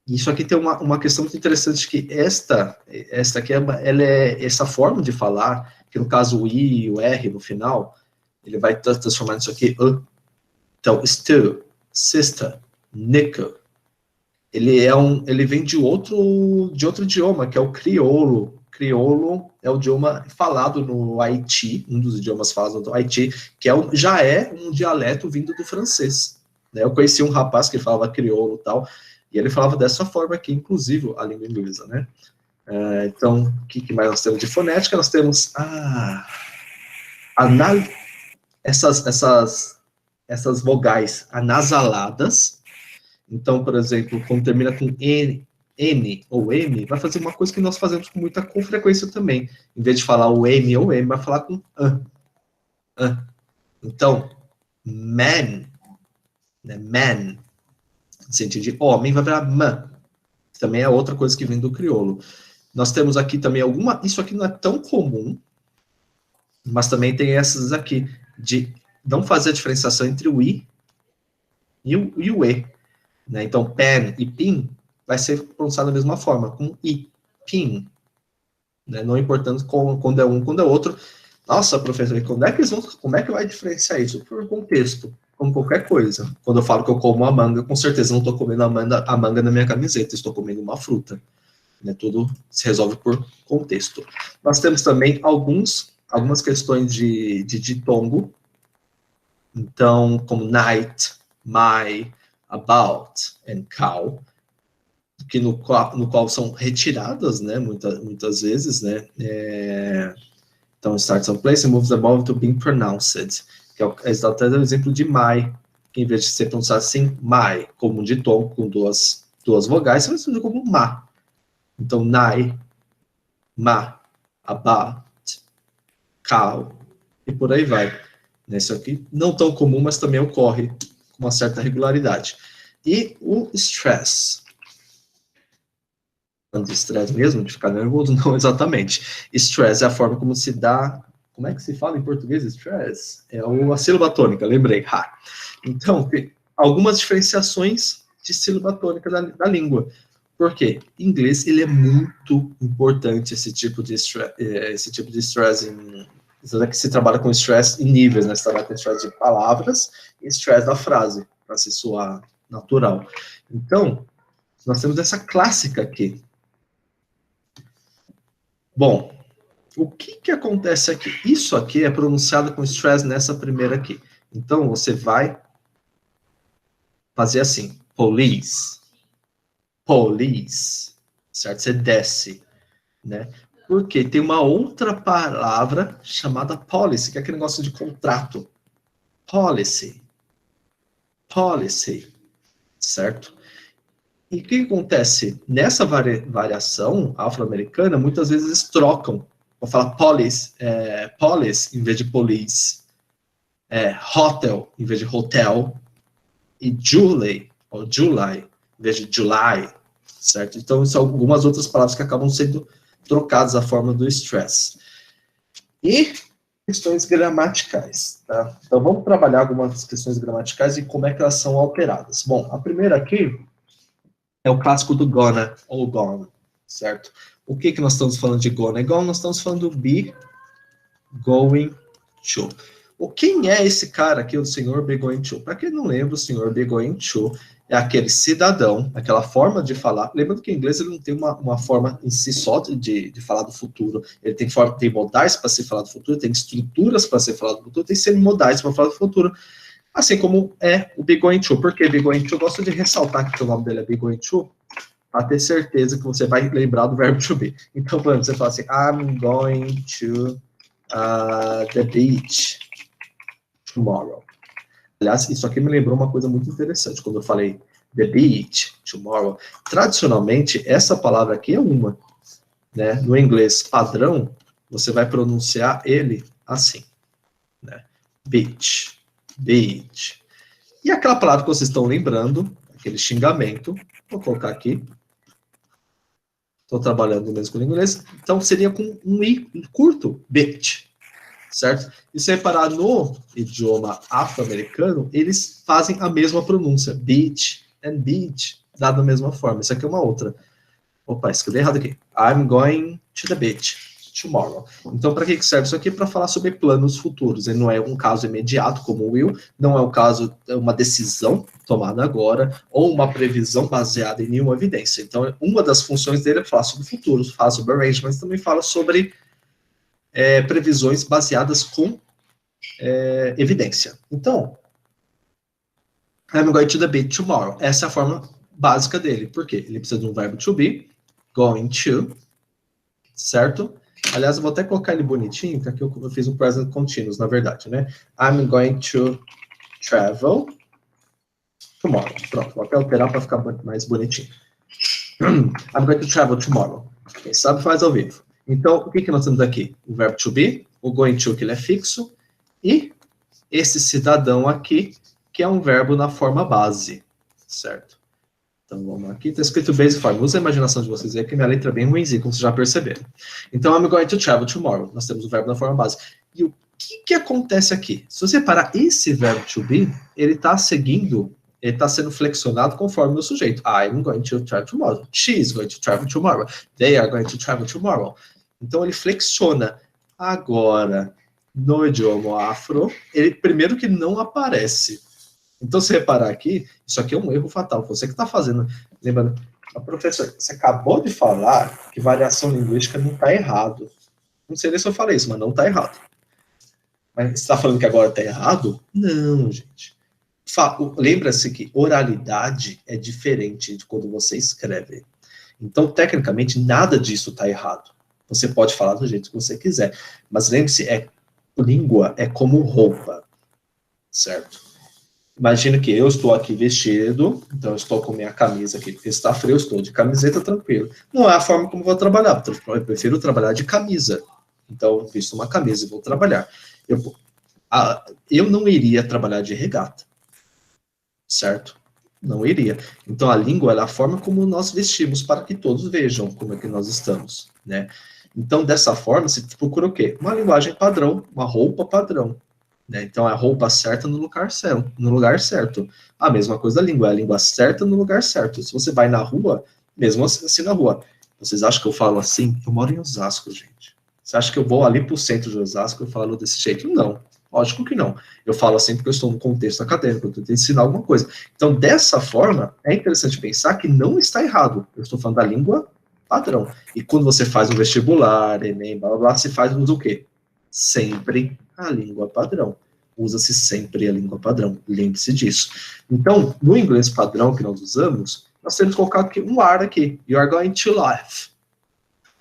Isso aqui tem uma questão muito interessante, que esta aqui, ela é essa forma de falar, que no caso o I e o R no final, ele vai transformar isso aqui. Então, still, sister, nickel. Ele vem de outro idioma, que é o crioulo. Crioulo é o idioma falado no Haiti, um dos idiomas falados no Haiti, que já é um dialeto vindo do francês. Né? Eu conheci um rapaz que falava crioulo e tal, e ele falava dessa forma aqui, inclusive a língua inglesa, né? Então, o que mais nós temos de fonética? Nós temos essas vogais anasaladas. Então, por exemplo, quando termina com N ou M, vai fazer uma coisa que nós fazemos com frequência também. Em vez de falar o M ou M, vai falar com an. Então, man, né? Man, no sentido de homem, vai virar man. Também é outra coisa que vem do crioulo. Nós temos aqui também isso aqui não é tão comum, mas também tem essas aqui, de não fazer a diferenciação entre o I e o E. Né? Então, pen e pin vai ser pronunciado da mesma forma, com I, pin. Né? Não importando quando é um, quando é outro. Nossa, professor, como é que vai diferenciar isso? Por contexto, como qualquer coisa. Quando eu falo que eu como a manga, com certeza não estou comendo a manga na minha camiseta, estou comendo uma fruta. Né? Tudo se resolve por contexto. Nós temos também algumas questões de ditongo. Então, como night, my, about and cow, que no qual são retiradas, né, muitas vezes, né, então starts on place and moves the vowel to being pronounced, que é exatamente o exemplo de my, que em vez de ser pronunciado assim, my, como um ditongo com duas vogais, você vai escrever como ma. Então, nai, ma, about, cow, e por aí vai. Isso aqui não tão comum, mas também ocorre com uma certa regularidade. E o stress. De estresse mesmo, de ficar nervoso? Não, exatamente. Stress é a forma como se dá... Como é que se fala em português stress? É a sílaba tônica, lembrei. Então, tem algumas diferenciações de sílaba tônica da língua. Por quê? Em inglês, ele é muito importante, esse tipo de stress que se trabalha com stress em níveis, né? Se trabalha com stress de palavras e stress da frase, para se soar natural. Então, nós temos essa clássica aqui. Bom, o que acontece aqui? Isso aqui é pronunciado com stress nessa primeira aqui. Então, você vai fazer assim, police, certo? Você desce, né? Porque tem uma outra palavra chamada policy, que é aquele negócio de contrato. Policy, certo? E o que acontece? Nessa variação afro-americana, muitas vezes eles trocam. Vou falar police em vez de police. Hotel em vez de hotel. E July em vez de July. Certo? Então, são algumas outras palavras que acabam sendo trocadas a forma do stress. E questões gramaticais. Tá? Então, vamos trabalhar algumas questões gramaticais e como é que elas são alteradas. Bom, a primeira aqui é o clássico do gonna ou gone, certo? O que nós estamos falando de gonna e gone? Nós estamos falando do be, going to. Quem é esse cara aqui, o senhor be going to? Para quem não lembra, o senhor be going to é aquele cidadão, aquela forma de falar. Lembrando que em inglês ele não tem uma forma em si só de falar do futuro. Ele tem modais para se falar do futuro, tem estruturas para se falar do futuro, tem semimodais para falar do futuro. Assim como é o be going to. Por que be going to? Eu gosto de ressaltar que o nome dele é be going to, para ter certeza que você vai lembrar do verbo to be. Então, por exemplo, você fala assim, I'm going to the beach tomorrow. Aliás, isso aqui me lembrou uma coisa muito interessante. Quando eu falei the beach tomorrow, tradicionalmente, essa palavra aqui é uma. Né? No inglês padrão, você vai pronunciar ele assim. Né? Beach. E aquela palavra que vocês estão lembrando, aquele xingamento, vou colocar aqui, estou trabalhando mesmo com língua inglesa, então seria com um I curto, bit, certo? E se reparar no idioma afro-americano, eles fazem a mesma pronúncia, beach and beach, dado da mesma forma. Isso aqui é uma outra. Opa, escrevi errado aqui. I'm going to the beach tomorrow. Então, para que serve isso aqui? Para falar sobre planos futuros. Ele não é um caso imediato, como o will, não é um caso, é uma decisão tomada agora, ou uma previsão baseada em nenhuma evidência. Então, uma das funções dele é falar sobre futuros, fala sobre arrangements, também fala sobre previsões baseadas com evidência. Então, I'm going to the beach tomorrow. Essa é a forma básica dele. Por quê? Ele precisa de um verbo to be, going to, certo? Aliás, eu vou até colocar ele bonitinho, que aqui eu fiz um present continuous, na verdade, né? I'm going to travel tomorrow. Pronto, vou até alterar para ficar mais bonitinho. I'm going to travel tomorrow. Quem sabe faz ao vivo. Então, o que nós temos aqui? O verbo to be, o going to, que ele é fixo, e esse cidadão aqui, que é um verbo na forma base, certo? Então, vamos aqui, está escrito base form. Usa a imaginação de vocês aí, que minha letra é bem ruimzinha, como vocês já perceberam. Então, I'm going to travel tomorrow. Nós temos o verbo na forma base. E o que acontece aqui? Se você reparar, esse verbo to be, ele está sendo flexionado conforme o sujeito. I'm going to travel tomorrow. She is going to travel tomorrow. They are going to travel tomorrow. Então, ele flexiona. Agora, no idioma afro, ele primeiro que não aparece. Então, se reparar aqui, isso aqui é um erro fatal. Você que está fazendo. Lembrando, professor, você acabou de falar que variação linguística não está errado. Não sei nem se eu falei isso, mas não está errado. Mas você está falando que agora está errado? Não, gente. Lembra-se que oralidade é diferente de quando você escreve. Então, tecnicamente, nada disso está errado. Você pode falar do jeito que você quiser. Mas lembre-se, língua é como roupa. Certo? Imagina que eu estou aqui vestido, então eu estou com minha camisa aqui, porque está frio, eu estou de camiseta tranquilo. Não é a forma como eu vou trabalhar, eu prefiro trabalhar de camisa. Então, eu visto uma camisa e vou trabalhar. Eu não iria trabalhar de regata, certo? Não iria. Então, a língua é a forma como nós vestimos, para que todos vejam como é que nós estamos, né? Então, dessa forma, você procura o quê? Uma linguagem padrão, uma roupa padrão. Né? Então, é a roupa certa no lugar certo. A mesma coisa da língua, é a língua certa no lugar certo. Se você vai na rua, mesmo assim na rua, vocês acham que eu falo assim? Eu moro em Osasco, gente. Você acha que eu vou ali para o centro de Osasco e falo desse jeito? Não, lógico que não. Eu falo assim porque eu estou no contexto acadêmico, eu tento ensinar alguma coisa. Então, dessa forma, é interessante pensar que não está errado. Eu estou falando da língua padrão. E quando você faz um vestibular, Enem, blá, blá, blá, você usa o quê? Sempre a língua padrão. Usa-se sempre a língua padrão. Lembre-se disso. Então, no inglês padrão que nós usamos, nós temos que colocar aqui um ar aqui. You are going to laugh.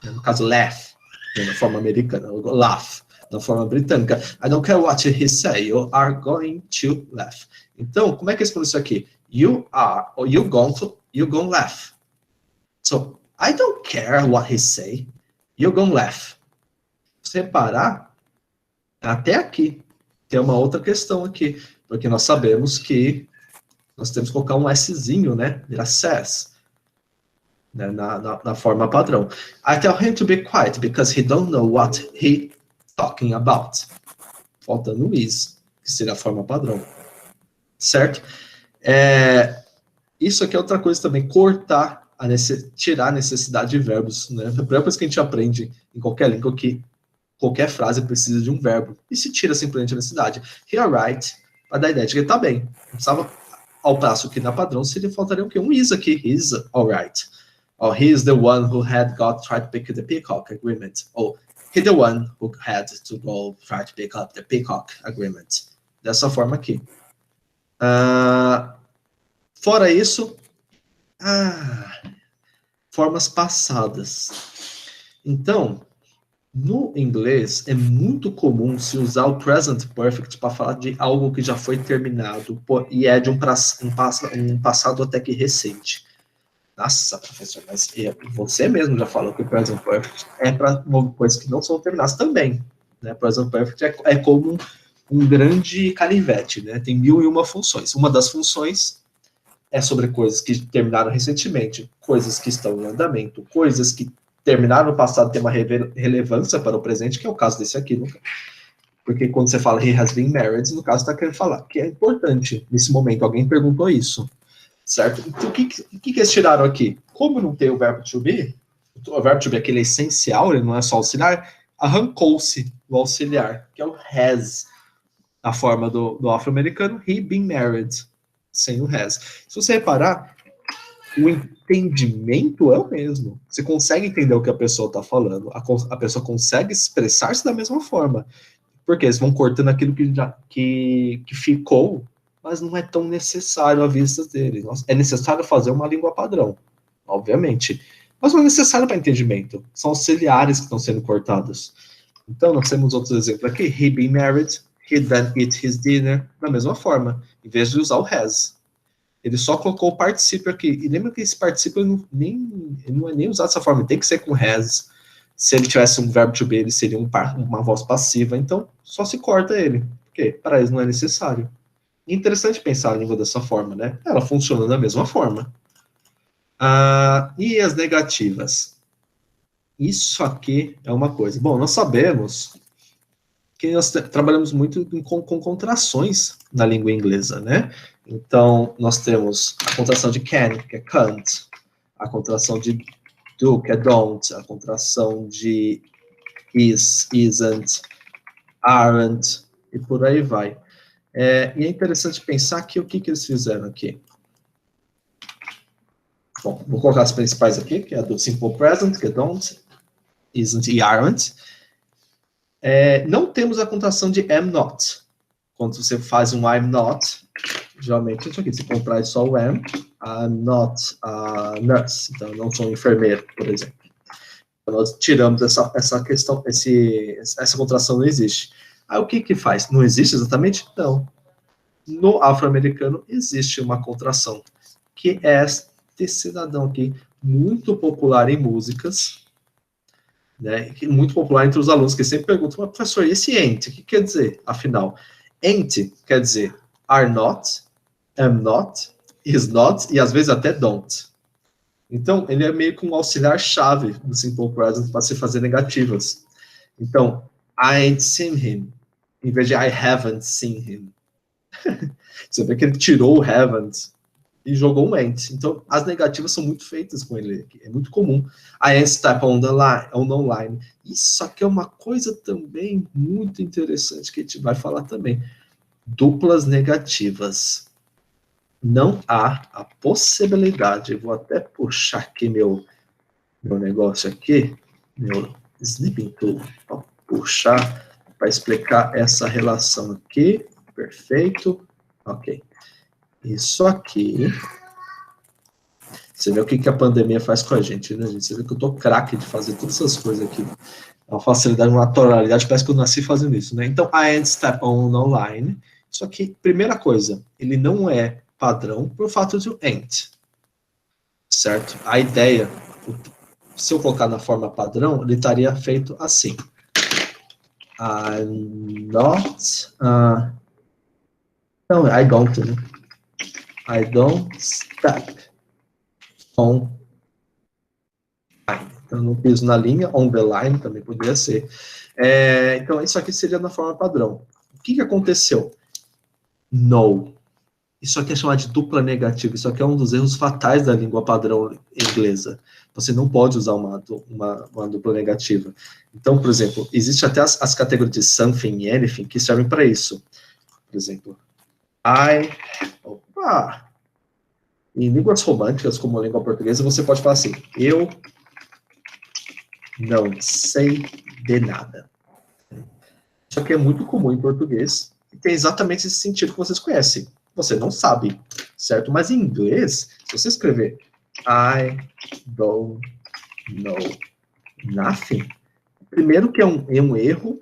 No caso, laugh. Na forma americana. Laugh. Na forma britânica. I don't care what he say. You are going to laugh. Então, como é que é isso aqui? You are, or you gonna laugh. So, I don't care what he say. You gonna laugh. Se reparar, até aqui, tem uma outra questão aqui, porque nós sabemos que nós temos que colocar um Szinho, né? Vira says, né? Na forma padrão. I tell him to be quiet, because he don't know what he talking about. Faltando o is, que seria a forma padrão. Certo? Isso aqui é outra coisa também, cortar, tirar a necessidade de verbos, né? A primeira coisa que a gente aprende em qualquer língua que qualquer frase precisa de um verbo. E se tira simplesmente a necessidade. He alright, para dar a ideia de que ele está bem. Não precisava, ao passo que na padrão, seria faltaria o quê? Um is aqui. He's alright. Or he is the one who had got tried to pick the peacock agreement. Or he the one who had to go try to pick up the peacock agreement. Dessa forma aqui. Fora isso, formas passadas. Então, no inglês, é muito comum se usar o present perfect para falar de algo que já foi terminado e é de um passado até que recente. Nossa, professor, mas você mesmo já falou que o present perfect é para coisas que não são terminadas também. Né? Present perfect é como um grande canivete, né? Tem 1001 funções. Uma das funções é sobre coisas que terminaram recentemente, coisas que estão em andamento, coisas que terminar no passado tem uma relevância para o presente, que é o caso desse aqui, no caso. Porque quando você fala he has been married, no caso está querendo falar que é importante nesse momento. Alguém perguntou isso, certo? Então, o que eles tiraram aqui? Como não tem o verbo to be, o verbo to be aquele é essencial, ele não é só auxiliar, arrancou-se o auxiliar, que é o has, a forma do afro-americano, he been married, sem o has. Se você reparar, o entendimento é o mesmo. Você consegue entender o que a pessoa está falando, a pessoa consegue expressar-se da mesma forma. Porque eles vão cortando aquilo que ficou, mas não é tão necessário à vista dele. É necessário fazer uma língua padrão, obviamente, mas não é necessário para entendimento. São auxiliares que estão sendo cortados. Então, nós temos outros exemplos aqui. He been married, he then eat his dinner, da mesma forma, em vez de usar o has. Ele só colocou o particípio aqui. E lembra que esse particípio ele não é nem usado dessa forma, tem que ser com has. Se ele tivesse um verbo to be, ele seria uma voz passiva, então só se corta ele, porque para eles não é necessário. É interessante pensar a língua dessa forma, né? Ela funciona da mesma forma. E as negativas? Isso aqui é uma coisa. Bom, nós sabemos que nós trabalhamos muito com contrações na língua inglesa, né? Então, nós temos a contração de can, que é can't, a contração de do, que é don't, a contração de is, isn't, aren't, e por aí vai. E é interessante pensar que o que eles fizeram aqui. Bom, vou colocar as principais aqui, que é a do simple present, que é don't, isn't e aren't. Não temos a contração de am not. Quando você faz um I'm not, geralmente isso aqui, se comprar só o am, I'm not a nurse, então eu não sou um enfermeiro, por exemplo. Então, nós tiramos essa questão, essa contração não existe. Aí o que faz? Não existe exatamente? Não. No afro-americano existe uma contração, que é este cidadão aqui, muito popular em músicas, né, muito popular entre os alunos, que sempre perguntam, mas professor, e esse ain't? O que quer dizer, afinal? Ain't quer dizer are not, am not, is not, e às vezes até don't. Então, ele é meio que um auxiliar-chave do simple present para se fazer negativas. Então, I ain't seen him, em vez de I haven't seen him. Você vê que ele tirou o haven't e jogou um ain't. Então, as negativas são muito feitas com ele aqui. É muito comum. I ain't step on the line, on line. Isso aqui é uma coisa também muito interessante que a gente vai falar também. Duplas negativas. Não há a possibilidade, eu vou até puxar aqui meu negócio aqui, meu snipping tool, para puxar, para explicar essa relação aqui, perfeito, ok. Isso aqui, você vê o que a pandemia faz com a gente, né, gente? Você vê que eu tô craque de fazer todas essas coisas aqui, é uma facilidade, uma naturalidade, parece que eu nasci fazendo isso, né? Então, I ain't step on online, isso aqui, primeira coisa, ele não é padrão por fato de ain't, certo? A ideia, se eu colocar na forma padrão, ele estaria feito assim. I'm not, não, I don't, né? I don't step on line. Então, eu não piso na linha, on the line também poderia ser. Então, isso aqui seria na forma padrão. O que aconteceu? No. Isso aqui é chamado de dupla negativa. Isso aqui é um dos erros fatais da língua padrão inglesa. Você não pode usar uma dupla negativa. Então, por exemplo, existe até as categorias de something e anything que servem para isso. Por exemplo, em línguas românticas, como a língua portuguesa, você pode falar assim, eu não sei de nada. Isso aqui é muito comum em português e tem exatamente esse sentido que vocês conhecem. Você não sabe, certo? Mas em inglês, se você escrever I don't know nothing, primeiro que é um erro,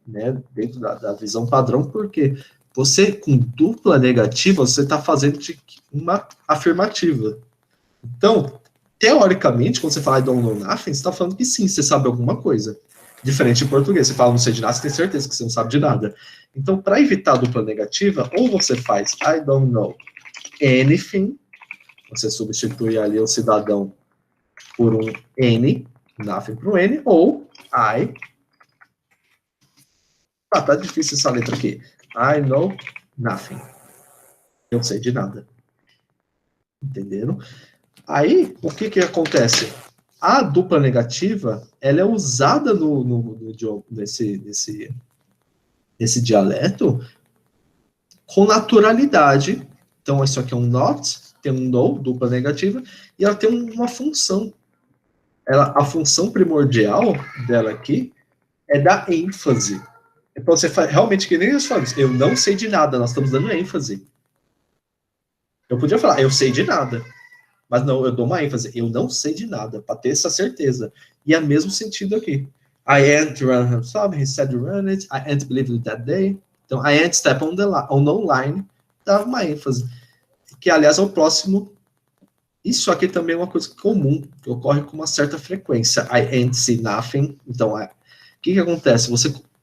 né, dentro da visão padrão, porque você, com dupla negativa, você está fazendo uma afirmativa. Então, teoricamente, quando você fala I don't know nothing, você está falando que sim, você sabe alguma coisa. Diferente em português, você fala não sei de nada, você tem certeza que você não sabe de nada. Então, para evitar a dupla negativa, ou você faz I don't know anything, você substitui ali o cidadão por um N, nothing pro N, ou I, tá difícil essa letra aqui, I know nothing, eu não sei de nada, entenderam? Aí, o que acontece? A dupla negativa, ela é usada nesse dialeto com naturalidade. Então, isso aqui é um not, tem um no, dupla negativa, e ela tem uma função. A função primordial dela aqui é dar ênfase. Então, você faz, realmente, que nem eles falam, eu não sei de nada, nós estamos dando ênfase. Eu podia falar, eu sei de nada. Mas não, eu dou uma ênfase, eu não sei de nada, para ter essa certeza. E é o mesmo sentido aqui. I ain't run himself, he said run it, I ain't believe it that day. Então, I ain't step on no line, dá uma ênfase. Que, aliás, é o próximo. Isso aqui também é uma coisa comum, que ocorre com uma certa frequência. I ain't see nothing. Então, o que acontece?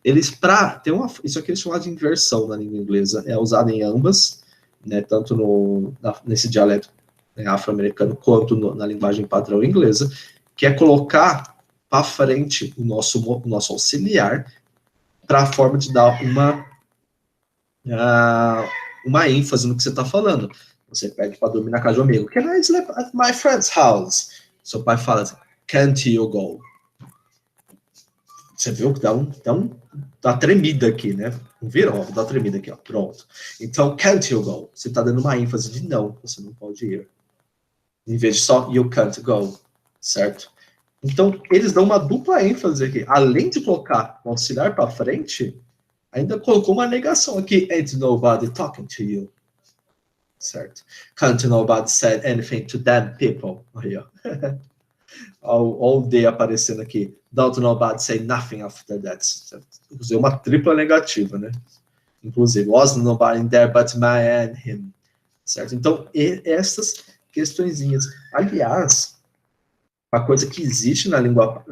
Isso aqui é chamado de inversão na língua inglesa. É usado em ambas, né, tanto nesse dialeto afro-americano quanto na linguagem padrão inglesa, que é colocar para frente o nosso auxiliar para a forma de dar uma ênfase no que você está falando. Você pede para dormir na casa de um amigo. Can I sleep at my friend's house? Seu pai fala assim, can't you go? Você viu que dá uma tremida aqui, né? Não viram? Dá uma tremida aqui, ó. Pronto. Então, can't you go? Você está dando uma ênfase de não, você não pode ir. Em vez de só you can't go, certo? Então, eles dão uma dupla ênfase aqui. Além de colocar o auxiliar para frente, ainda colocou uma negação aqui. Ain't nobody talking to you. Certo? Can't nobody say anything to them people. Aí, ó. All day aparecendo aqui. Don't nobody say nothing after that. Usei uma tripla negativa, né? Inclusive, wasn't nobody there but me and him. Certo? Então, essas questõezinhas. Aliás, uma coisa que existe na língua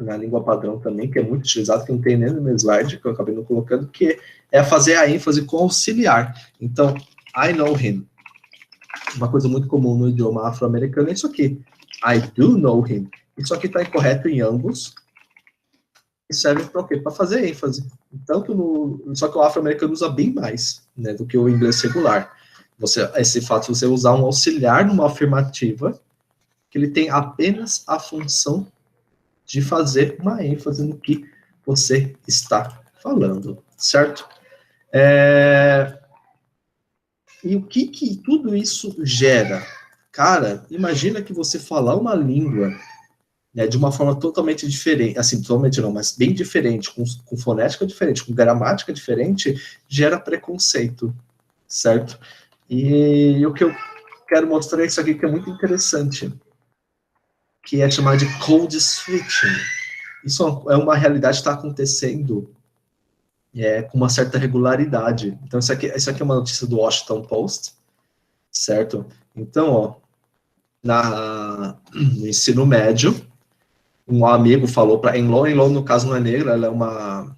padrão também, que é muito utilizado, que não tem nem no meu slide, que eu acabei não colocando, que é fazer a ênfase com auxiliar. Então, I know him. Uma coisa muito comum no idioma afro-americano é isso aqui. I do know him. Isso aqui está incorreto em ambos. E serve para o quê? Para fazer ênfase. Só que o afro-americano usa bem mais, né, do que o inglês regular. Esse fato de você usar um auxiliar numa afirmativa, que ele tem apenas a função de fazer uma ênfase no que você está falando, certo? E o que tudo isso gera? Cara, imagina que você falar uma língua, né, de uma forma totalmente diferente, assim, totalmente não, mas bem diferente, com fonética diferente, com gramática diferente, gera preconceito, certo? E o que eu quero mostrar é isso aqui, que é muito interessante, que é chamado de code switching. Isso é uma realidade que está acontecendo com uma certa regularidade. Então, isso aqui é uma notícia do Washington Post, certo? Então, ó, no ensino médio, um amigo falou para Enlon, no caso não é negra, ela é uma,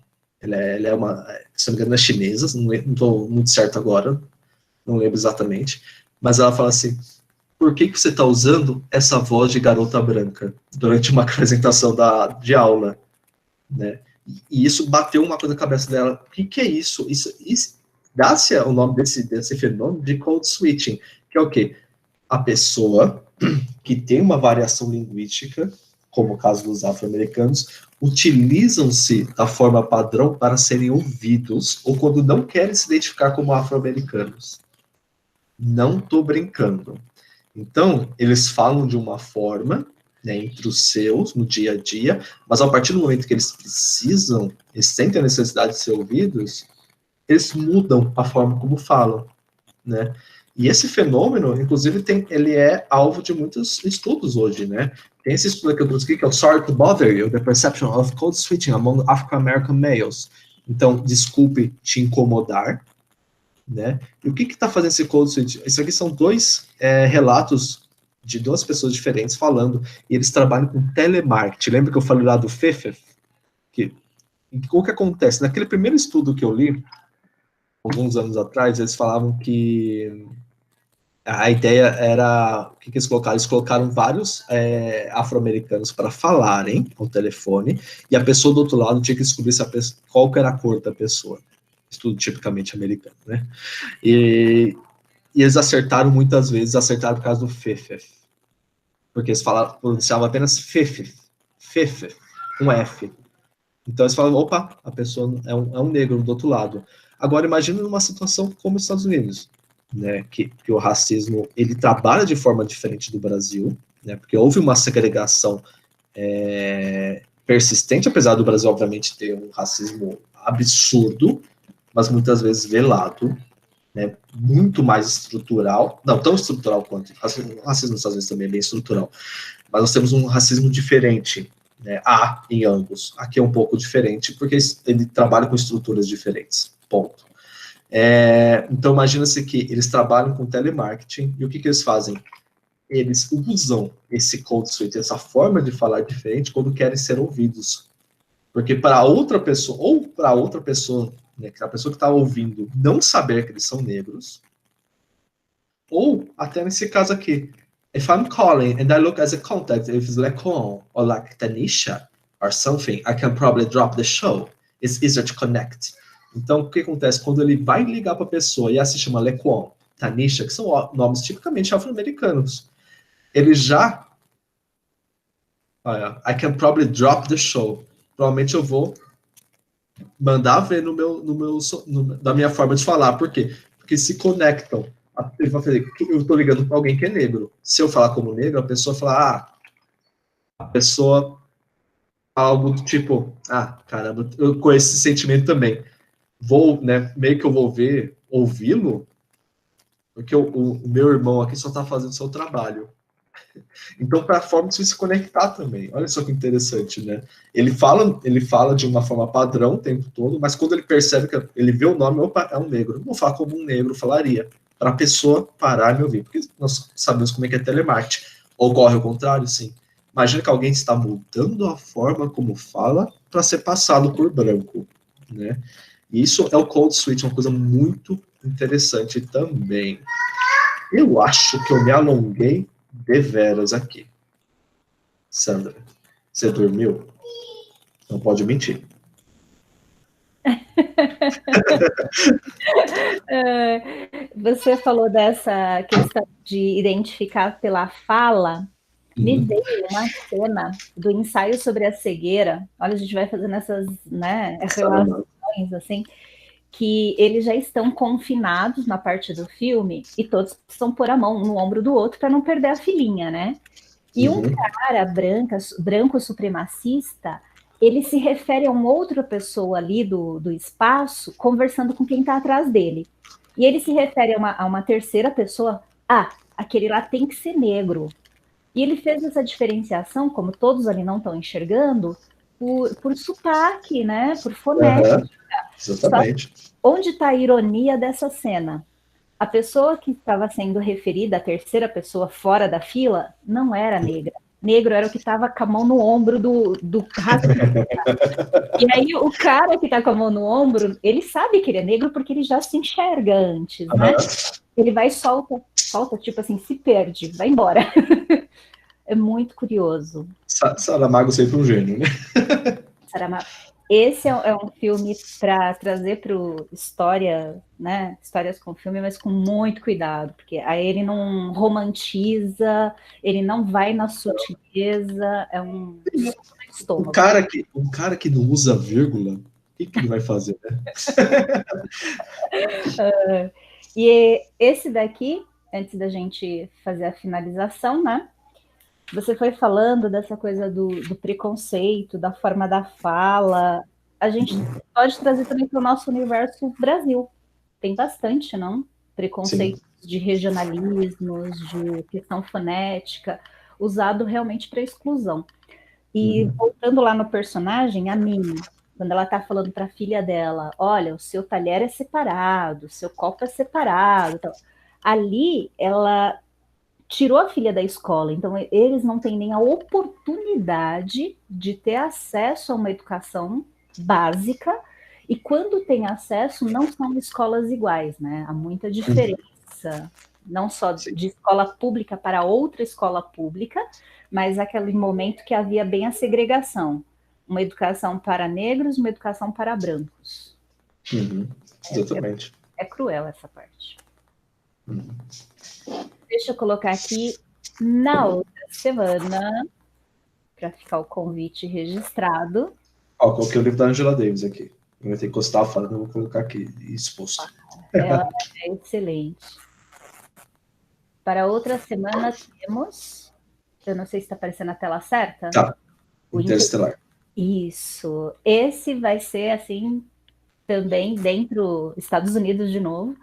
se não me engano, é chinesa, não estou muito certo agora, não lembro exatamente, mas ela fala assim, por que você está usando essa voz de garota branca durante uma apresentação de aula, né? E isso bateu uma coisa na cabeça dela. O que é isso? Isso dá-se o nome desse fenômeno de code switching, que é o quê? A pessoa que tem uma variação linguística, como o caso dos afro-americanos, utilizam-se da forma padrão para serem ouvidos, ou quando não querem se identificar como afro-americanos. Não estou brincando. Então, eles falam de uma forma, né, entre os seus, no dia a dia, mas a partir do momento que eles sentem a necessidade de ser ouvidos, eles mudam a forma como falam, né? E esse fenômeno, inclusive, ele é alvo de muitos estudos hoje, né? Tem esse estudo que eu trouxe aqui, que é o Sorry to Bother You, The Perception of Code Switching Among African American Males. Então, desculpe te incomodar, né? E o que está fazendo esse code switch? Isso aqui são dois relatos de duas pessoas diferentes falando, e eles trabalham com telemarketing. Lembra que eu falei lá do FEFEF? O que acontece? Naquele primeiro estudo que eu li, alguns anos atrás, eles falavam que A ideia era, o que eles colocaram? Eles colocaram vários afro-americanos para falarem ao telefone, e a pessoa do outro lado tinha que descobrir qual que era a cor da pessoa. Isso tudo tipicamente americano, né? E eles acertaram muitas vezes, acertaram por causa do Fefef. Porque eles pronunciavam apenas Fefef, Fefef, com F. Então eles falam, opa, a pessoa é um negro do outro lado. Agora imagine numa situação como os Estados Unidos, né, que o racismo ele trabalha de forma diferente do Brasil, né, porque houve uma segregação persistente, apesar do Brasil obviamente ter um racismo absurdo, mas muitas vezes velado, né, muito mais estrutural, não tão estrutural quanto o racismo nos Estados Unidos também é bem estrutural, mas nós temos um racismo diferente, né, em ambos. Aqui é um pouco diferente, porque ele trabalha com estruturas diferentes, ponto. Então, imagina-se que eles trabalham com telemarketing, e o que eles fazem? Eles usam esse code switch, essa forma de falar diferente, quando querem ser ouvidos. Porque para outra pessoa, ou para outra pessoa, né, que a pessoa que está ouvindo não saber que eles são negros, ou até nesse caso aqui, if I'm calling and I look as a contact, if it's Lecon or like Tanisha or something, I can probably drop the show. It's easier to connect. Então, o que acontece? Quando ele vai ligar para a pessoa e ela se chama Lecon, Tanisha, que são nomes tipicamente afro-americanos, ele já... I can probably drop the show. Provavelmente eu vou mandar ver da minha forma de falar. Por quê? Porque se conectam. Ele vai fazer, eu estou ligando para alguém que é negro. Se eu falar como negro, a pessoa fala, a pessoa algo do tipo, caramba, eu conheço esse sentimento também. Vou, né, meio que eu vou ouvi-lo, porque o meu irmão aqui só está fazendo o seu trabalho. Então, para a forma de se conectar também. Olha só que interessante, né? Ele fala de uma forma padrão o tempo todo, mas quando ele percebe que ele vê o nome, opa, é um negro. Não vou falar como um negro falaria. Para a pessoa parar e me ouvir. Porque nós sabemos como é que é telemarketing. Ocorre o contrário, sim. Imagina que alguém está mudando a forma como fala para ser passado por branco, né? E isso é o code switch, uma coisa muito interessante também. Eu acho que eu me alonguei deveras aqui. Sandra, você dormiu? Não pode mentir. Você falou dessa questão de identificar pela fala. Me veio uma cena do ensaio sobre a cegueira. Olha, a gente vai fazendo essas, né, relações assim, que eles já estão confinados na parte do filme e todos precisam pôr a mão no ombro do outro para não perder a filhinha, né? E um cara branco supremacista, ele se refere a uma outra pessoa ali do espaço, conversando com quem está atrás dele. E ele se refere a uma terceira pessoa, aquele lá tem que ser negro. E ele fez essa diferenciação, como todos ali não estão enxergando, por sotaque, né? Por fonética. Exatamente. Onde está a ironia dessa cena? A pessoa que estava sendo referida, a terceira pessoa fora da fila, não era negra. Negro era o que estava com a mão no ombro do racista. E aí o cara que está com a mão no ombro, ele sabe que ele é negro porque ele já se enxerga antes, né? Ele vai e solta, tipo assim, se perde, vai embora. É muito curioso. Saramago sempre um gênio, né? Saramago. Esse é um filme para trazer para história, né? Histórias com filme, mas com muito cuidado, porque aí ele não romantiza, ele não vai na sutileza, é um estômago. Um cara que não usa vírgula, o que ele vai fazer, né? E esse daqui, antes da gente fazer a finalização, né? Você foi falando dessa coisa do preconceito, da forma da fala. A gente pode trazer também para o nosso universo Brasil. Tem bastante, não? Preconceitos de regionalismos, de questão fonética, usado realmente para exclusão. E voltando lá no personagem, a Minnie, quando ela está falando para a filha dela, olha, o seu talher é separado, o seu copo é separado. Então, ali, ela tirou a filha da escola, então eles não têm nem a oportunidade de ter acesso a uma educação básica, e quando tem acesso, não são escolas iguais, né? Há muita diferença Não só Sim. de escola pública para outra escola pública, mas aquele momento que havia bem a segregação. Uma educação para negros, uma educação para brancos. Exatamente. É cruel essa parte. Uhum. Deixa eu colocar aqui na outra semana, para ficar o convite registrado. Ó, coloquei o livro da Angela Davis aqui. Eu vou ter que encostar falando, eu vou colocar aqui, exposto. Ela é excelente. Para outra semana temos, eu não sei se está aparecendo a tela certa. Tá, Interestelar. Isso. Esse vai ser, assim, também dentro, Estados Unidos de novo,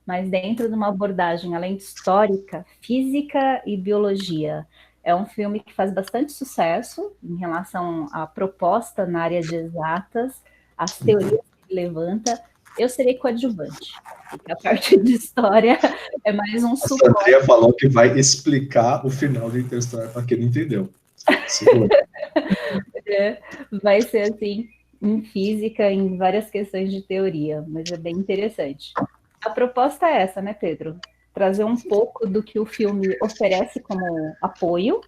mas dentro de uma abordagem além de histórica, física e biologia. É um filme que faz bastante sucesso em relação à proposta na área de exatas, as teorias que ele levanta. Eu serei coadjuvante, porque a parte de história é mais um suporte. A Sandria falou que vai explicar o final de Interestelar para quem não entendeu. Segura. Vai ser assim, em física, em várias questões de teoria, mas é bem interessante. A proposta é essa, né, Pedro? Trazer um pouco do que o filme oferece como apoio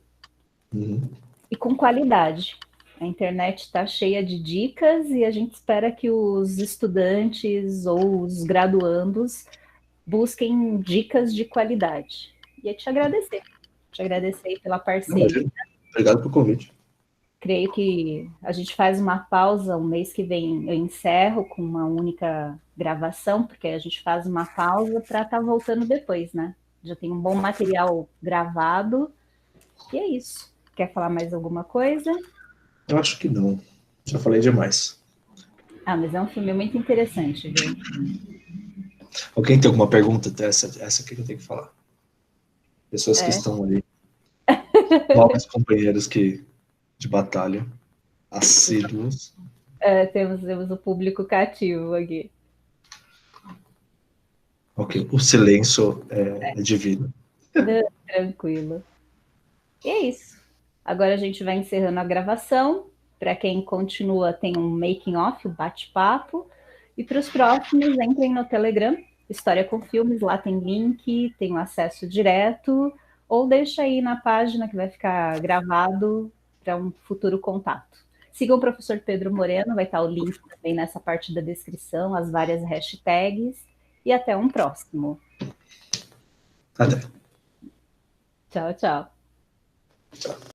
e com qualidade. A internet está cheia de dicas e a gente espera que os estudantes ou os graduandos busquem dicas de qualidade. E eu te agradecer pela parceria. Obrigado pelo convite. Creio que a gente faz uma pausa, o mês que vem eu encerro com uma única gravação, porque a gente faz uma pausa para estar voltando depois, né? Já tem um bom material gravado, e é isso. Quer falar mais alguma coisa? Eu acho que não. Já falei demais. Ah, mas é um filme muito interessante, viu? Alguém tem alguma pergunta? Essa aqui que eu tenho que falar. Pessoas que estão ali. Novos companheiros de batalha. Assíduos. Temos o público cativo aqui. Ok, o silêncio é divino. Tranquilo. E é isso. Agora a gente vai encerrando a gravação. Para quem continua, tem um making off, um bate-papo. E para os próximos, entrem no Telegram, História com Filmes, lá tem link, tem o acesso direto, ou deixa aí na página que vai ficar gravado para um futuro contato. Sigam o professor Pedro Moreno, vai estar o link também nessa parte da descrição, as várias hashtags, e até um próximo. Até. Tchau, tchau. Tchau.